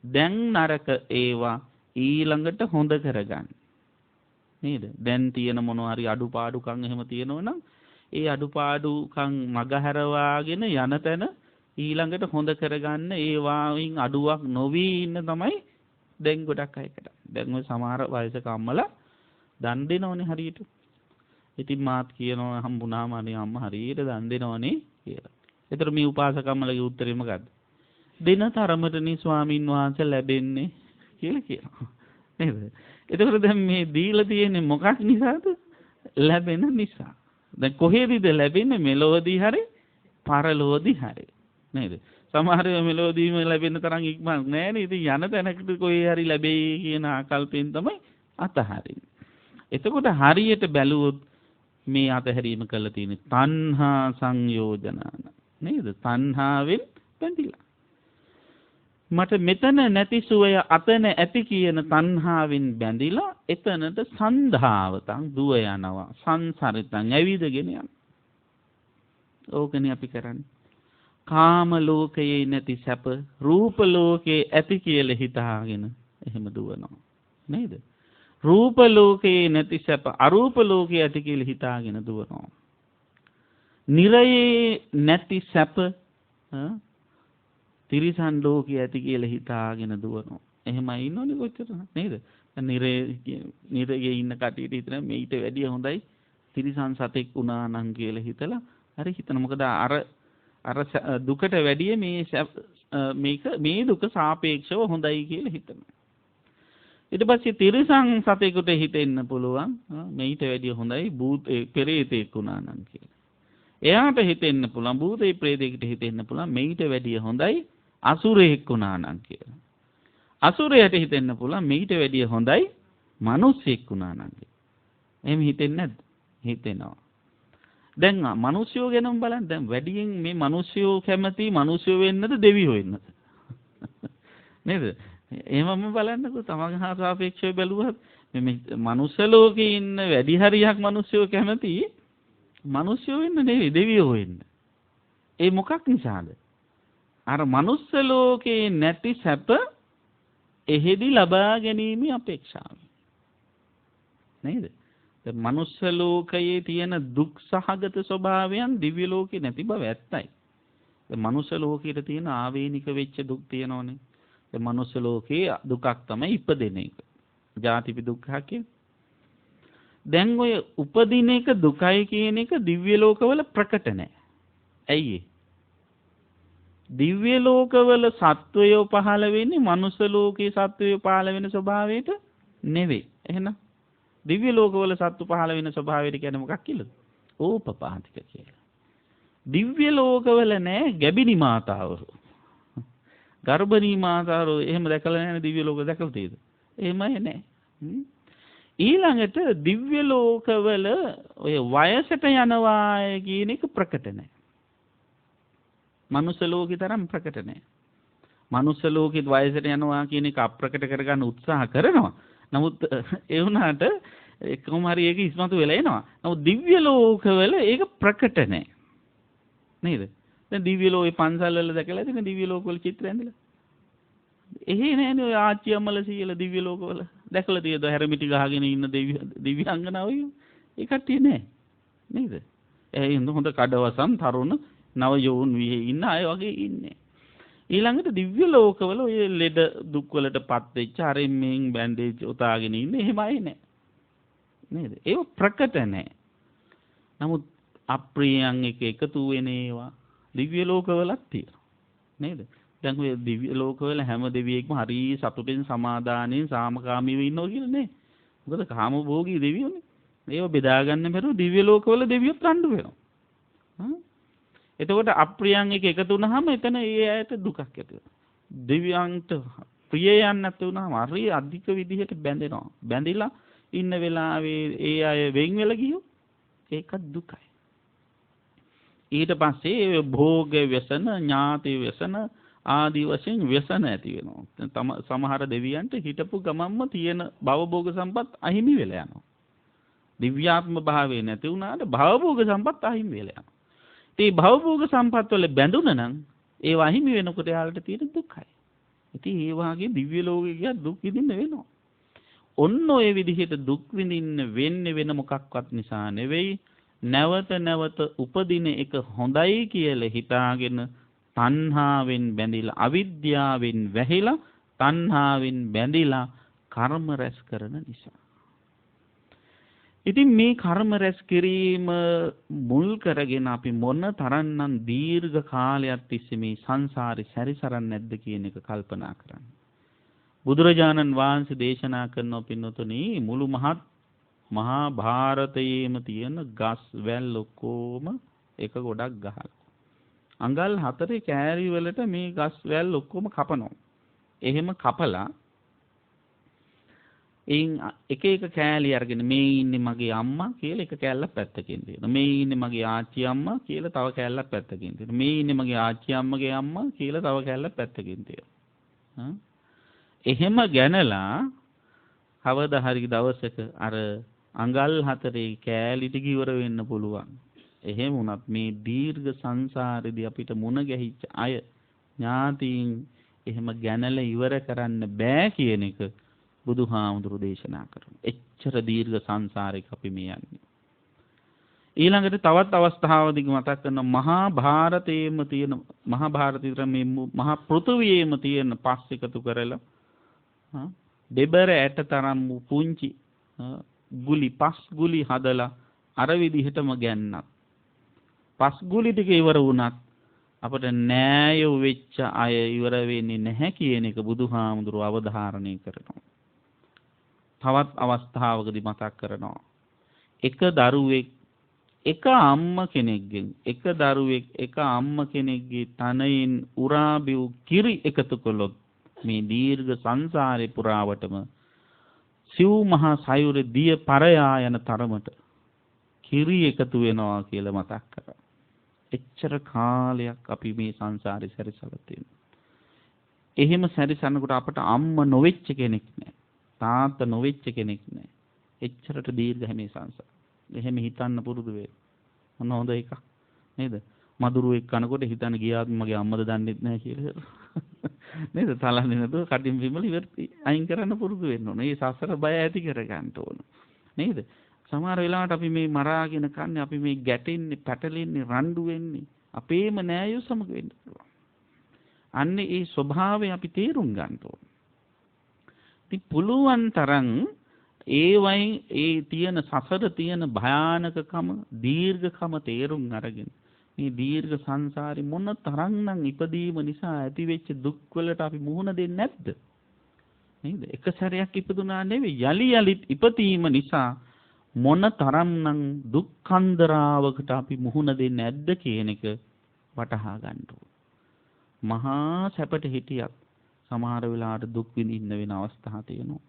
දැන් නරක ඒවා ඊළඟට හොඳ කරගන්න. නේද? දැන් තියෙන මොනවා හරි අඩුපාඩුකම් එහෙම තියෙනවනම් ඒ අඩුපාඩුකම් මගහැරවාගෙන යන තැන ඊළඟට හොඳ කරගන්න ඒවායින් අඩුවක් නොවි ඉන්න තමයි දැන් ගොඩක් අය කරන්නේ. දැන් ඔය සමහර වයසක අම්මලා දන් දෙනවනේ හරියට. ඉතින් මාත් කියනවා හම්බුනාම අනේ අම්මා හරියට දන් දෙනවනේ කියලා. ඒතර මේ උපාසකම්මලගේ උත්තරේ මොකද්ද? දෙන තරමටනේ ස්වාමින් වහන්සේ ලැබෙන්නේ කියලා කියනවා. නේද? එතකොට දැන් මේ දීලා තියෙන්නේ මොකක් නිසාද? ලැබෙන නිසා. දැන් කොහේදීද ලැබෙන්නේ? මෙලොවදී හරි පරලොවදී හරි. නේද? සමහර මෙලොවදීම ලැබෙන තරම් ඉක්මනක් නැහැ නේද? ඉතින් යන තැනකට කොහේ හරි ලැබෙයි කියන ආකල්පයෙන් තමයි අතහරින්නේ. එතකොට හරියට බැලුවොත් මේ අතහැරීම කළ තියෙන්නේ තණ්හා සංයෝජනාන. නේද? තණ්හාවෙන් බැඳිලා. මට මෙතන නැති සුවය අතන ඇති කියන තණ්හාවෙන් බැඳිලා එතනට සන්ධාවතන් දුව යනවා. සංසරිතන් ඇවිදගෙන යනවා. ඕකනේ අපි කරන්නේ. කාම ලෝකයේ නැති සැප රූප ලෝකයේ ඇති කියලා හිතාගෙන එහෙම දුවනවා. නේද? රූප ලෝකයේ නැති සැප අරූප ලෝකයේ ඇති කියලා හිතාගෙන දුවනවා. නිරයේ නැති සැප තිරිසන් ලෝකයේ ඇති කියලා හිතාගෙන දුවනවා. එහෙමයි ඉන්නෝනේ කොච්චර නේද? නිරයේ ඉන්න කටියට හිතන මේිට වැඩිය හොඳයි තිරිසන් සතෙක් වුණා නම් කියලා හිතලා හරි හිතන. මොකද අර දුකට වැඩිය මේ දුක සාපේක්ෂව හොඳයි කියලා හිතනවා. ඊට පස්සේ තිරිසන් සතෙකුට හිතෙන්න පුළුවන් මේිට වැඩිය හොඳයි පෙරේතෙක් වුණා නම් කියලා. එයාට හිතෙන්න පුළුවන් භූතේ ප්‍රේතෙකුට හිතෙන්න පුළුවන් මේිට වැඩිය හොඳයි අසුරයෙක් වුණා නම් කියලා. අසුරයට හිතෙන්න පුළුවන් මේිට වැඩිය හොඳයි මිනිස්සෙක් වුණා නම් කියලා. එහෙම හිතෙන්නේ නැද්ද? හිතෙනවා. දැන් මිනිස්සුયો ගැනම බලන්න. දැන් වැඩියෙන් මේ මිනිස්සුયો කැමති මිනිස්සුયો වෙන්නද දෙවියෝ වෙන්නද? නේද? එහෙමම බලන්නකෝ තමන් හා සාපේක්ෂව බැලුවත් මේ මනුස්ස ලෝකේ ඉන්න වැඩි හරියක් මිනිස්සුયો කැමති මිනිස්සුયો වෙන්න නෙවෙයි දෙවියෝ වෙන්න. ඒ මොකක් නිසාද? අර මනුස්ස ලෝකේ නැති සැප එහෙදි ලබා ගැනීම අපේක්ෂාව. නේද? දැන් මනුස්ස ලෝකයේ තියෙන දුක් සහගත ස්වභාවයන් දිව්‍ය ලෝකේ නැති බව ඇත්තයි. දැන් මනුස්ස ලෝකයේ තියෙන ආවේනික වෙච්ච දුක් තියෙනවනේ. දැන් මනුස්ස ලෝකේ දුකක් තමයි ඉපදෙන එක. ජාතිපි දුක්ඛ කියන්නේ. දැන් ඔය උපදින එක දුකයි කියන එක දිව්‍ය ලෝකවල ප්‍රකට නැහැ. ඇයි දිව්‍ය ලෝකවල සත්වයෝ පහළ වෙන්නේ මනුස්ස ලෝකේ සත්වයෝ පහළ වෙන ස්වභාවයට නෙවෙයි. එහෙනම් දිව්‍ය ලෝකවල සත්තු පහළ වෙන ස්වභාවයට කියන්නේ මොකක් කියලාද? ඕපපාතික කියලා. දිව්‍ය ලෝකවල නෑ ගැබිනි මාතාවරු. ගර්භණී මාතාවරු එහෙම දැකලා නැහැ දිව්‍ය ලෝක දැකලා තියෙද? එහෙමයි නෑ. ඊළඟට දිව්‍ය ලෝකවල ඔය වයසට යනවා කියන එක ප්‍රකට නැහැ. මනුස්ස ලෝකේ තරම් ප්‍රකට නැහැ. මනුස්ස ලෝකෙත් වයසට යනවා කියන එක අප්‍රකට කරගන්න උත්සාහ කරනවා. නමුත් ඒ වුණාට කොහොම හරි ඒක ඉස්මතු වෙලා එනවා. නමුත් දිව්‍ය ලෝකවල ඒක ප්‍රකට නැහැ. නේද? දැන් දිව්‍ය ලෝකේ පන්සල් වල දැකලා තියෙන දිව්‍ය ලෝකවල චිත්‍ර ඇඳලා. එහෙ නෑනේ ඔය ආච්චි අම්මලා සීයලා දිව්‍ය ලෝකවල දැකලා තියෙද හැරමිටි ගහගෙන ඉන්න දිව්‍යාංගනාවෝ ඒ කට්ටිය නෑ නේද? ඒ හොඳ කඩවසම් තරුණ නව යෝන් විහි ඉන්න අය වගේ ඉන්නේ. ඊළඟට දිව්‍ය ලෝකවල ඔය ලෙඩ දුක් වලටපත් වෙච්ච අරින්මින් බැන්ඩේජ් උතාගෙන ඉන්නේ එහෙම අය නෑ. නේද? ඒක ප්‍රකට නෑ. නමුත් අප්‍රියයන් එක එකතු වෙන ඒවා දිව්‍ය ලෝකවලත් තියෙනවා. නේද? දැන් ඔය දිව්‍ය ලෝකවල හැම දෙවියෙක්ම හරි සතුටින් සමාදානෙන් සාමකාමීව ඉන්නවා කියලා නේ. මොකද කාම භෝගී දෙවියෝනේ. ඒව බෙදා ගන්න බැරුව දිව්‍ය ලෝකවල දෙවියොත් රණ්ඩු වෙනවා. එතකොට අප්‍රියයන් එක එකතු වුනහම එතන ඒ ඇයට දුකක් ඇති වෙනවා. දෙවියන්ට ප්‍රියයන් නැති වුනහම හරි අධික විදිහට බැඳෙනවා. බැඳිලා ඉන්න වෙලාවේ ඒ අය වෙන් වෙලා ගියොත් ඒකත් දුකයි. ඊට පස්සේ භෝග व्यसन ඥාති व्यसन ආදී වශයෙන් व्यसन ඇති වෙනවා. සමහර දෙවියන්ට හිටපු ගමම්ම තියෙන භවභෝග සම්පත් අහිමි වෙලා යනවා. දිව්‍යාත්ම භාවය නැති වුණාට භවභෝග සම්පත් අහිමි වෙලා යනවා. ඉතින් භවභෝග සම්පත් වල බැඳුණා නම් ඒව අහිමි වෙනකොට යාළට තියෙන දුකයි. ඉතින් ඒ වාගේ දිව්‍ය ලෝකෙ ගියා දුක් විඳින්න වෙනවා. ඔන්න ඔය විදිහට දුක් විඳින්න වෙන්නේ වෙන මොකක්වත් නිසා නෙවෙයි. නැවත නැවත උපදින එක හොඳයි කියලා හිතාගෙන තණ්හාවෙන් බැඳිලා අවිද්‍යාවෙන් වැහිලා තණ්හාවෙන් බැඳිලා කර්ම රැස් කරන නිසා. ඉතින් මේ කර්ම රැස් කිරීම මුල් කරගෙන අපි මොන තරම්නම් දීර්ඝ කාලයක් තිස්සේ මේ සංසාරේ සැරිසරන්නේ නැද්ද කියන එක කල්පනා කරන්න. බුදුරජාණන් වහන්සේ දේශනා කරන පින්නතුනි මුළු මහා භාරතයේම තියෙන ගස් වැල් ඔක්කොම එක ගොඩක් ගහලා. අඟල් 4 කෑලි වලට මේ ගස් වැල් ඔක්කොම කපනවා. එහෙම කපලා එක කෑලි අරගෙන මේ ඉන්නේ මගේ අම්මා කියලා එක කෑල්ලක් පැත්තකින් තියෙනවා. මේ ඉන්නේ මගේ ආච්චි අම්මා කියලා තව කෑල්ලක් පැත්තකින් තියෙනවා. මේ ඉන්නේ මගේ ආච්චි අම්මගේ අම්මා කියලා තව කෑල්ලක් පැත්තකින් තියෙනවා. එහෙම ගැනලා කවදා හරි දවසක අර අඟල් 4 කෑලි ටික ඉවර වෙන්න පුළුවන්. එහෙම වුණත් මේ දීර්ඝ සංසාරෙදී අපිට මුණ ගැහිච්ච අය ඥාතීන් එහෙම ගැනලා ඉවර කරන්න බෑ කියන එක බුදුහාමුදුරු දේශනා කරනවා. එච්චර දීර්ඝ සංසාරයක අපි මේ යන්නේ. ඊළඟට තවත් අවස්ථාවකදී මතක් කරන මහා භාරතයේම තියෙන මහා භාරතයේ මේ මහා පෘථුවියේම තියෙන පස් එකතු කරලා දෙබර ඇට තරම් පුංචි පස් ගුලි හදලා අර විදිහටම ගැන්නත් පස් ගුලි ටික ඉවර වුණත් අපට නෑය වෙච්ච අය ඉවර වෙන්නේ නැහැ කියන එක බුදුහාමුදුරුව අවධාරණය කරනවා. තවත් අවස්ථාවකදී මතක් කරනවා. එක දරුවෙක් එක අම්ම කෙනෙක්ගෙන් එක දරුවෙක් එක අම්ම කෙනෙක්ගේ තනයෙන් උරා බිව් කිරි එකතු කළොත් මේ දීර්ඝ සංසාරේ පුරාවටම සිව් මහා සයුරේ දිය පරයා යන තරමට කිරි එකතු වෙනවා කියලා මතක් කරා. එච්චර කාලයක් අපි මේ සංසාරේ සැරිසලා තියෙනවා. එහෙම සැරිසනකොට අපට අම්ම නොවෙච්ච කෙනෙක් නැහැ. තාත්තා නොවෙච්ච කෙනෙක් නැහැ. එච්චරට දීර්ඝ මේ සංසාර. එහෙම හිතන්න පුරුදු වෙන්න. මොන හොඳ එකක් නේද? මදුරුවෙක් කනකොට හිතන්න ගියාත් මගේ අම්මද දන්නෙත් නැහැ කියලා. නේද? තලන්නේ නැතුව කටින් බිමල ඉවර්ති අයින් කරන්න පුරුදු වෙන්න ඕන. මේ සසර බය ඇති කර ගන්න ඕන. නේද? සමහර වෙලාවට අපි මේ මරාගෙන කන්නේ අපි මේ ගැටෙන්නේ, පැටලෙන්නේ, රණ්ඩු වෙන්නේ අපේම නෑයෝ සමග වෙන්න පුළුවන්. අන්නේ ඒ ස්වභාවය අපි තේරුම් ගන්න ඕන. ඉතින් පුළුවන් තරම් ඒ වයින් ඒ තියෙන සසර තියෙන භයානකකම, දීර්ඝකම තේරුම් අරගෙන මේ දීර්ඝ සංසාරේ මොන තරම්නම් ඉපදීම නිසා ඇතිවෙච්ච දුක් වලට අපි මුහුණ දෙන්නේ නැද්ද? නේද? එක සැරයක් ඉපදුනා නෙවෙයි යලි යලිත් ඉපදීම නිසා මොන තරම්නම් දුක්ඛන්දරාවකට අපි මුහුණ දෙන්නේ නැද්ද කියන එක වටහා ගන්න ඕන. මහා සැපට හිටියත් සමහර වෙලාවට දුක් විඳින්න වෙන අවස්ථා තියෙනවා.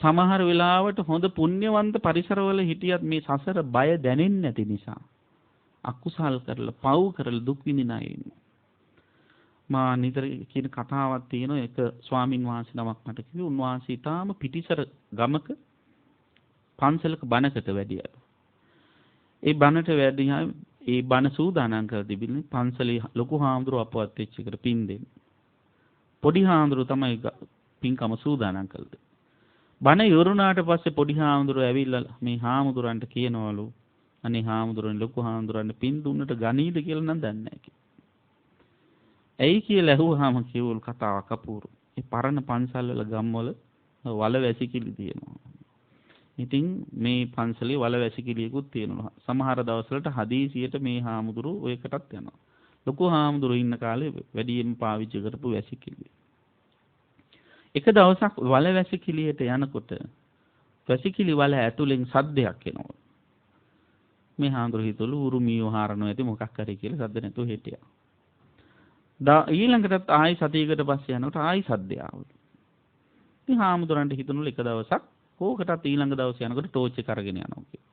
සමහර වෙලාවට හොඳ පුණ්‍යවන්ත පරිසරවල හිටියත් මේ සසර බය දැනෙන්නේ නැති නිසා අකුසල් කරලා පව් කරලා දුක් විඳින අය ඉන්නවා. මා නිතර කියන කතාවක් තියෙනවා. එක ස්වාමින් වහන්සේ නමක් මට කිව්වා. උන්වහන්සේ ඊටාම පිටිසර ගමක පන්සලක බණකට වැඩියලු. ඒ බණට වැඩියාම ඒ බණ සූදානම් කර තිබින්නේ පන්සලේ ලොකු හාමුදුරුවෝ අපවත් වෙච්ච එකට පින් දෙන්න. පොඩි හාමුදුරුවෝ තමයි පින්කම සූදානම් කළේ. බණ ඉවරුණාට පස්සේ පොඩි හාමුදුරුවෝ ඇවිල්ලා මේ හාමුදුරන්ට කියනවලු අනේ හාමුදුරනේ ලොකු හාමුදුරන්ට පින් දුන්නට ගනීද කියලා නම් දන්නේ නැහැ කියලා. ඇයි කියලා ඇහුවාම කිව්වලු කතාවක් අපූර්ව. ඒ පරණ පන්සල් වල ගම්වල වල වැසිකිලි තියෙනවා. ඉතින් මේ පන්සලේ වල වැසිකිළියකුත් තියෙනවා. සමහර දවස්වලට හදීසියට මේ හාමුදුරුවෝ ඔයකටත් යනවා. ලොකු හාමුදුරුවෝ ඉන්න කාලේ වැඩියෙන් පාවිච්චි කරපු වැසිකිළිය. එක දවසක් වල වැසිකිළියට යනකොට වැසිකිළි වල ඇතුලෙන් සද්දයක් එනවා. මේ හාමුදුරුවෝ හිතවලු උරුමියෝ හරනවා ඇති මොකක් කරේ කියලා සද්ද නැතුව හිටියා. ඊළඟටත් ආයි සතියකට පස්සේ යනකොට ආයි සද්දය ආවලු. ඉතින් හාමුදුරන්ට හිතුණලු එක දවසක් ඕකටත් ඊළඟ දවසේ යනකොට ටෝච් එක අරගෙන යනවා කියලා.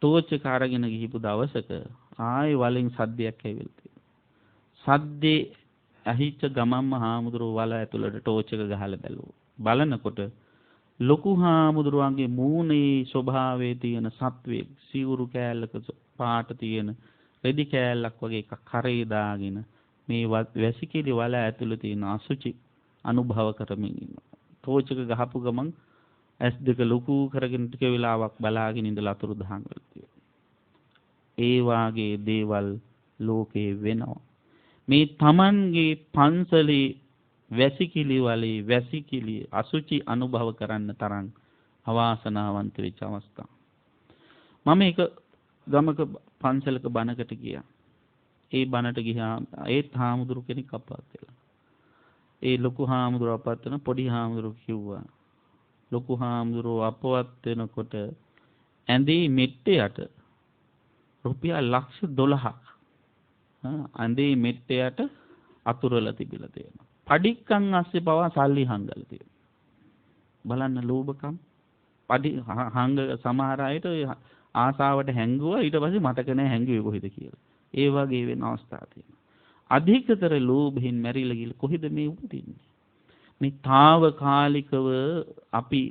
ටෝච් එක අරගෙන ගිහිපු දවසක ආයි වලින් සද්දයක් ඇවිල්ලා තියෙනවා. සද්දේ ඇහිච්ච ගමම්ම හාමුදුරුවෝ වල ඇතුළට ටෝච් එක ගහලා බැලුවා. බලනකොට ලොකු හාමුදුරුවන්ගේ මූණේ ස්වභාවයේ තියෙන සත්වයේ සිවුරු කෑල්ලක පාට තියෙන රෙදි කෑල්ලක් වගේ එකක් කරේ දාගෙන මේ වැසිකිලි වල ඇතුළේ තියෙන අසුචි අනුභව කරමින් ඉන්නවා. ටෝච් එක ගහපු ගමන් S2 ලොකු කරගෙන ටික වෙලාවක් බලාගෙන ඉඳලා අතුරු දහන් වල තියෙනවා. ඒ වාගේ දේවල් ලෝකේ වෙනවා. මේ Tamanගේ පන්සලේ වැසිකිලි වලේ වැසිකිලි අසුචි අනුභව කරන්න තරම් අවාසනාවන්ත වෙච්ච අවස්ථා. මම එක ගමක පන්සලක බණකට ගියා. ඒ බණට ගියා ඒත් හාමුදුරු කෙනෙක් අපවත් වෙලා. ඒ ලොකු හාමුදුරුව අපවත් වෙන පොඩි හාමුදුරුව කිව්වා. ලොකු හාමුදුරුව අපවත් වෙනකොට ඇඳේ මෙට්ටයට රුපියල් ලක්ෂ 12ක් ඇඳේ මෙට්ටයට අතුරලා තිබිලා තියෙනවා. පඩික්කන් අස්සේ පවා සල්ලි හංගලා තියෙනවා. බලන්න ලෝභකම්. පඩි හංග සමහර අයට ආසාවට හැංගුවා ඊට පස්සේ මතක නැහැ හැංගුවේ කොහෙද කියලා. ඒ වගේ වෙන අවස්ථා තියෙනවා. අධිකතර ලෝභයෙන් මැරිලා ගිහලා කොහෙද මේ උපදින්නේ? මේ తాවකාලිකව අපි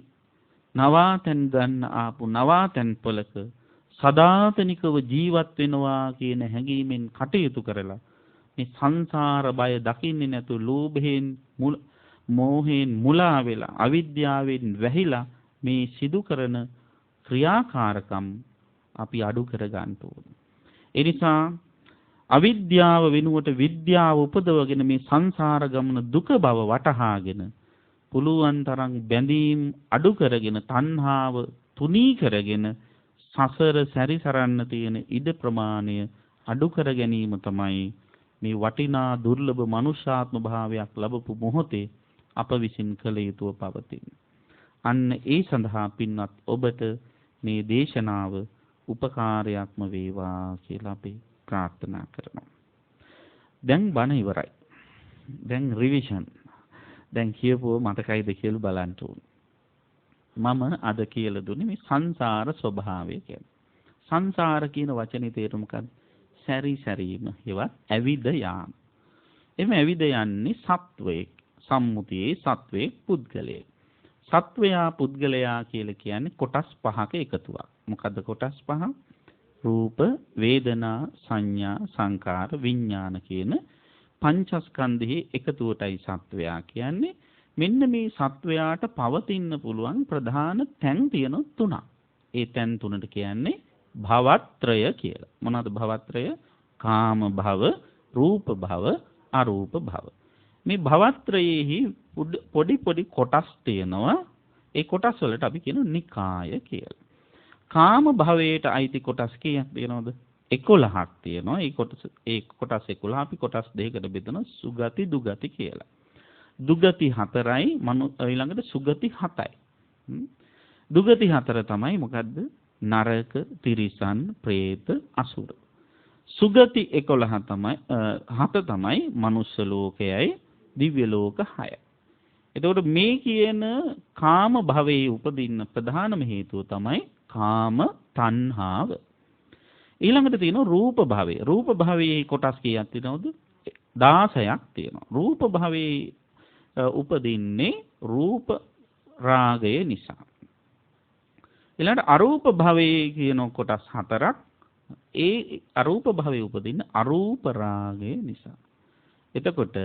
නවාතැන් ගන්න ආපු නවාතැන් පොලක සදාතනිකව ජීවත් වෙනවා කියන හැඟීමෙන් කටයුතු කරලා මේ සංසාර බය දකින්නේ නැතු ලෝභයෙන් මෝහයෙන් මුලා වෙලා අවිද්‍යාවෙන් වැහිලා මේ සිදු කරන ක්‍රියාකාරකම් අපි අඩු කර ගන්න ඕනේ. ඒ නිසා අවිද්‍යාව වෙනුවට විද්‍යාව උපදවගෙන මේ සංසාර ගමන දුක බව වටහාගෙන පුළුවන් තරම් බැඳීම් අඩු කරගෙන තණ්හාව තුනී කරගෙන සසර සැරිසරන්න තියෙන ඉඩ ප්‍රමාණය අඩු කර ගැනීම තමයි මේ වටිනා දුර්ලභ මනුෂ්‍යාත්ම භාවයක් ලැබපු මොහොතේ අප විසින් කළ යුතුව පවතින. අන්න ඒ සඳහා පින්වත් ඔබට මේ දේශනාව උපකාරයක්ම වේවා කියලා අපි ප්‍රාර්ථනා කරනවා. දැන් බණ ඉවරයි. දැන් රිවිෂන්. දැන් කියපුව මතකයිද කියලා බලන්න ඕනේ. මම අද කියලා දුන්නේ මේ සංසාර ස්වභාවය කියන්නේ. සංසාර කියන වචනේ තේරුම මොකක්ද? සැරි සැරීම හෙවත් ඇවිද යාම. එමෙ ඇවිද යන්නේ සත්වයේ සම්මුතියේ සත්වයේ පුද්ගලයේ. සත්වයා පුද්ගලයා කියලා කියන්නේ කොටස් පහක එකතුවක්. මොකද්ද කොටස් පහ? රූප, වේදනා, සංඥා, සංකාර, විඥාන කියන පංචස්කන්ධයේ එකතුවටයි සත්වයා කියන්නේ. මෙන්න මේ සත්වයාට පවතින්න පුළුවන් ප්‍රධාන තැන් තියෙන තුනක්. ඒ තැන් තුනට කියන්නේ භවත්‍රය කියලා. මොනවාද භවත්‍රය? කාම භව, රූප භව, අරූප භව. මේ භවත්‍රයේහි පොඩි පොඩි කොටස් තියෙනවා. ඒ කොටස් වලට අපි කියනවා නිකාය කියලා. කාම භවයට අයිති කොටස් කීයක් තියෙනවද? 11ක් තියෙනවා. ඒ කොටස් 11 අපි කොටස් දෙකකට බෙදනවා සුගති දුගති කියලා. දුගති 4යි ඊළඟට සුගති 7යි. දුගති 4 තමයි මොකද්ද? නරක, තිරිසන්, പ്രേත, අසුර. සුගති 11 තමයි 7 තමයි මනුෂ්‍ය ලෝකයයි දිව්‍ය ලෝක 6යි. එතකොට මේ කියන කාම භවයේ උපදින්න ප්‍රධානම හේතුව තමයි කාම තණ්හාව. ඊළඟට තියෙනවා රූප භවය. රූප භවයේ කොටස් කීයක් තියෙනවද? 16ක් තියෙනවා. රූප භවයේ උපදින්නේ රූප රාගය නිසා. ඊළඟට අරූප භවයේ කියන කොටස් 4ක්. ඒ අරූප භවයේ උපදින්නේ අරූප රාගය නිසා. එතකොට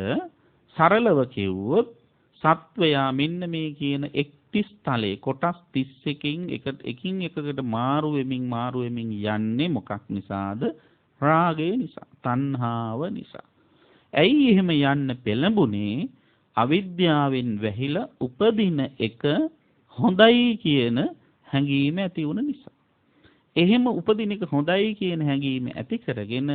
සරලව කිව්වොත් සත්වයා මෙන්න මේ කියන 31 තලයේ කොටස් 31කින් එකින් එකකට මාරු වෙමින් යන්නේ මොකක් නිසාද? රාගය නිසා, තණ්හාව නිසා. ඇයි එහෙම යන්න පෙළඹුණේ? අවිද්‍යාවෙන් වැහිලා උපදින එක හොඳයි කියන හැඟීම ඇති වුණ නිසා. එහෙම උපදින එක හොඳයි කියන හැඟීම ඇති කරගෙන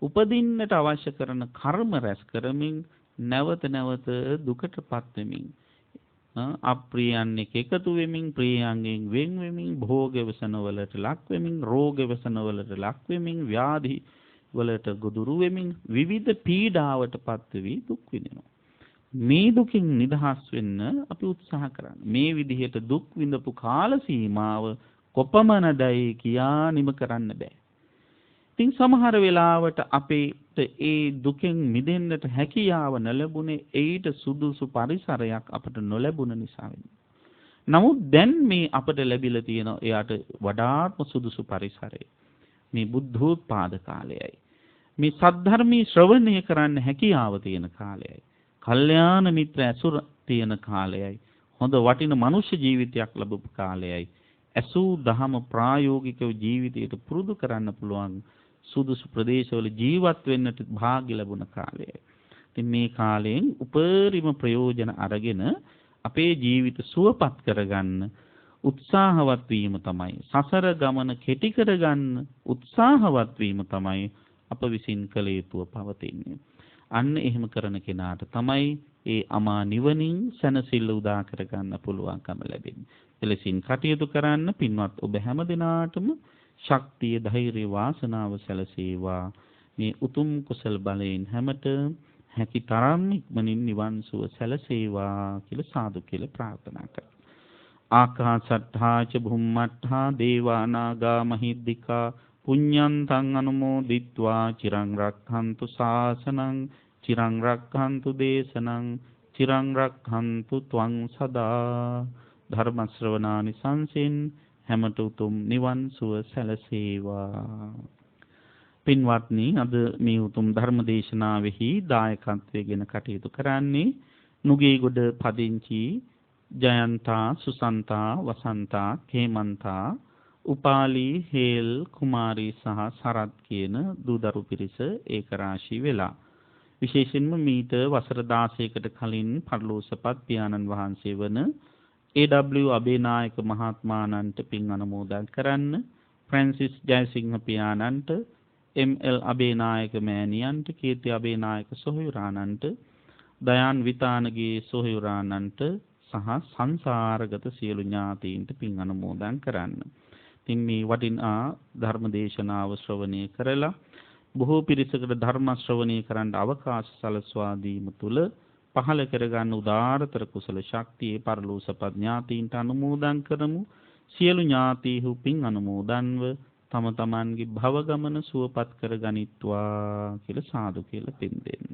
උපදින්නට අවශ්‍ය කරන කර්ම රැස් කරමින් නැවත දුකටපත් වෙමින් අප්‍රියයන් එක්ක එකතු වෙමින් ප්‍රියයන්ගෙන් වෙන් වෙමින් භෝග වසන වලට ලක් වෙමින් රෝග වසන වලට ලක් වෙමින් ව්‍යාධි වලට ගොදුරු වෙමින් විවිධ පීඩාවටපත් වෙවි දුක් විඳිනවා. මේ දුකින් නිදහස් වෙන්න අපි උත්සාහ කරන්න. මේ විදිහට දුක් විඳපු කාල සීමාව කොපමණදයි කියා නිම කරන්න බෑ. ඉතින් සමහර වෙලාවට අපිට ඒ දුකෙන් මිදෙන්නට හැකියාව නොලැබුණේ ඊට සුදුසු පරිසරයක් අපට නොලැබුණ නිසා වෙනවා. නමුත් දැන් මේ අපට ලැබිලා තියෙන එයාට වඩාත්ම සුදුසු පරිසරය මේ බුද්ධෝත්පාද කාලයයි. මේ සද්ධර්මී ශ්‍රවණය කරන්න හැකියාව තියෙන කාලයයි. කල්යාණ මිත්‍ර ඇසුර තියෙන කාලයයි. හොඳ වටින මනුෂ්‍ය ජීවිතයක් ලැබපු කාලයයි. ඇසූ දහම ප්‍රායෝගිකව ජීවිතයට පුරුදු කරන්න පුළුවන් සුදුසු ප්‍රදේශවල ජීවත් වෙන්නට වාග්ය ලැබුණ කාලයයි. ඉතින් මේ කාලයෙන් උපරිම ප්‍රයෝජන අරගෙන අපේ ජීවිත සුවපත් කරගන්න උත්සාහවත් වීම තමයි සසර ගමන කෙටි කරගන්න උත්සාහවත් වීම තමයි අප විසින් කළ යුතුව පවතින්නේ. අන්න එහෙම කරන කෙනාට තමයි ඒ අමා නිවනින් සැනසෙල්ල උදා කරගන්න පුළුවන්කම ලැබෙන්නේ. එලෙසින් කටයුතු කරන්න පින්වත් ඔබ හැම දිනාටම ශක්තිය, ධෛර්ය, වාසනාව සැලසේවා. මේ උතුම් කුසල බලයෙන් හැමත හැකි තරම් ඉක්මනින් නිවන් සුව සැලසේවා කියලා සාදු කියලා ප්‍රාර්ථනා කරා. ආකාසට්ඨා ච භුම්මට්ඨා දේවා නාග මහිද්దికා පුඤ්ඤන්තං අනුමෝදිත්වා චිරං රක්ඛන්තු ශාසනං චිරං රක්ඛන්තු දේශනං චිරං රක්ඛන්තු ත්වං සදා. ධර්ම ශ්‍රවණානි සංසෙන් හැමත උතුම් නිවන් සුව සැලසේවා. පින්වත්නි, අද මේ උතුම් ධර්ම දේශනාවෙහි දායකත්වයෙන් කටයුතු කරන්නේ නුගේගොඩ පදිංචි ජයන්තා, සුසන්තා, වසන්තා, හේමන්තා, උපාලි, හේල්, කුමාරී සහ සරත් කියන දූදරු පිරිස ඒකරාශී වෙලා විශේෂයෙන්ම මීට වසර 16කට කලින් පරලෝසපත් පියාණන් වහන්සේ වන A.W. අබේනායක මහත්මාණන්ට පින් අනුමෝදන් කරන්න, ෆ්‍රැන්සිස් ජයසිංහ පියාණන්ට, M.L. අබේනායක මෑණියන්ට, කීර්ති අබේනායක සොහොයුරාණන්ට, දයාන් විතානගේ සොහොයුරාණන්ට සහ සංසාරගත සියලු ඥාතීන්ට පින් අනුමෝදන් කරන්න. ඉතින් මේ වටිනා ධර්ම දේශනාව ශ්‍රවණය කරලා බොහෝ පිරිසකට ධර්ම ශ්‍රවණය කරන්න අවකාශ සලස්වා දීම තුළ පහළ කරගන්න උදාාරතර කුසල ශක්තියේ පරලෝසපත් ඥාතීන්ට අනුමෝදන් කරමු. සියලු ඥාතීහු පින් අනුමෝදන්ව තම තමන්ගේ භව ගමන සුවපත් කරගනිත්වා කියලා සාදු කියලා පින් දෙන්න.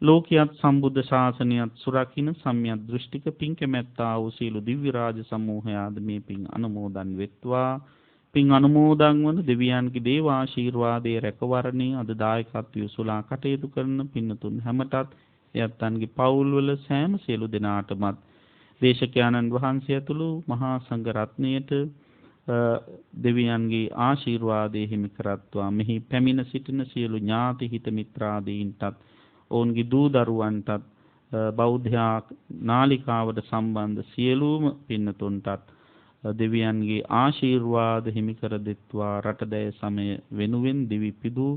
ලෝකියත් සම්බුද්ධ ශාසනයත් සුරකින්න සම්‍යක් දෘෂ්ටික පින් කැමැත්තා වූ සීල දිව්‍ය රාජ සමූහයාද මේ පින් අනුමෝදන් වෙත්වා. පින් අනුමෝදන් වන දෙවියන්ගේ දේව ආශිර්වාදයේ රැකවරණේ අද දායකත්වයේ සුලා කටයුතු කරන පින්නතුන් හැමතත් යත්තන්ගේ පවුල්වල සෑම සියලු දෙනාටමත් දේශකයන්න් වහන්සේ ඇතුළු මහා සංඝ රත්නයට දෙවියන්ගේ ආශිර්වාදයේ හිමි කරත්වා. මෙහි පැමිණ සිටින සියලු ඥාති හිත මිත්‍රාදීන්ටත් ඔවුන්ගේ දූ දරුවන්ටත් බෞද්ධ නාලිකාවට සම්බන්ධ සියලුම පින්නතුන්ටත් දෙවියන්ගේ ආශිර්වාද හිමි කර දෙත්වා. රටදැය සමය වෙනුවෙන් දිවි පිදූ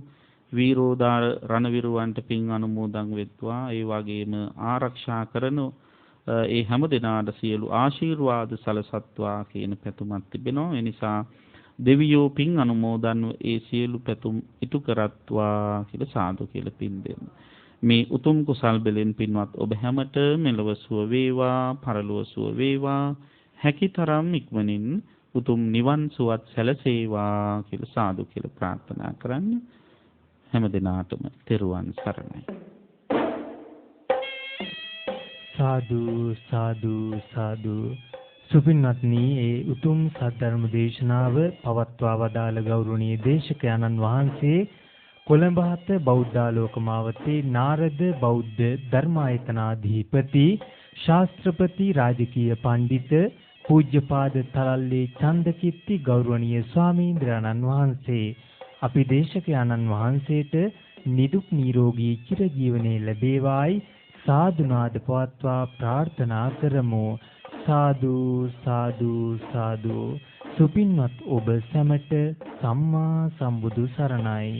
වීරෝදාර රණවිරුවන්ට පින් අනුමෝදන් වෙත්වා. ඒ වගේම ආරක්ෂා කරන ඒ හැම දිනාට සියලු ආශිර්වාද සලසත්වා කියන පැතුමක් තිබෙනවා. ඒ නිසා දෙවියෝ පින් අනුමෝදන්ව ඒ සියලු පැතුම් ඉටු කරත්වා කියලා සාදු කියලා පින් දෙන්න. මේ උතුම් කුසල් බලෙන් පින්වත් ඔබ හැමත මෙලව සුව වේවා, පරලොව සුව වේවා, හැකිතරම් ඉක්මනින් උතුම් නිවන් සුවත් සැලසේවා කියලා සාදු කියලා ප්‍රාර්ථනා කරන්න. හැම දිනාටම තෙරුවන් සරණයි. සාදු සාදු සාදු. සුපින්වත්නි, ඒ උතුම් සද්ධර්ම දේශනාව පවත්වා වදාළ ගෞරවනීය දේශකයන්න් වහන්සේ කොළඹ හත බෞද්ධාලෝක මාවතේ නාරද බෞද්ධ ධර්මායතනාධිපති ශාස්ත්‍රපති රාජකීය පඬිත පූජ්‍යපාද තලල්ලේ චන්දකිත්ති ගෞරවනීය ස්වාමීන්ද්‍රයන්න් වහන්සේ අපි දේශකයන්න් වහන්සේට නිදුක් නිරෝගී චිරජීවනයේ ලැබේවායි සාදුනාද පවත්වා ප්‍රාර්ථනා කරමු. සාදු සාදු සාදු. සුපින්වත් ඔබ සැමට සම්මා සම්බුදු සරණයි.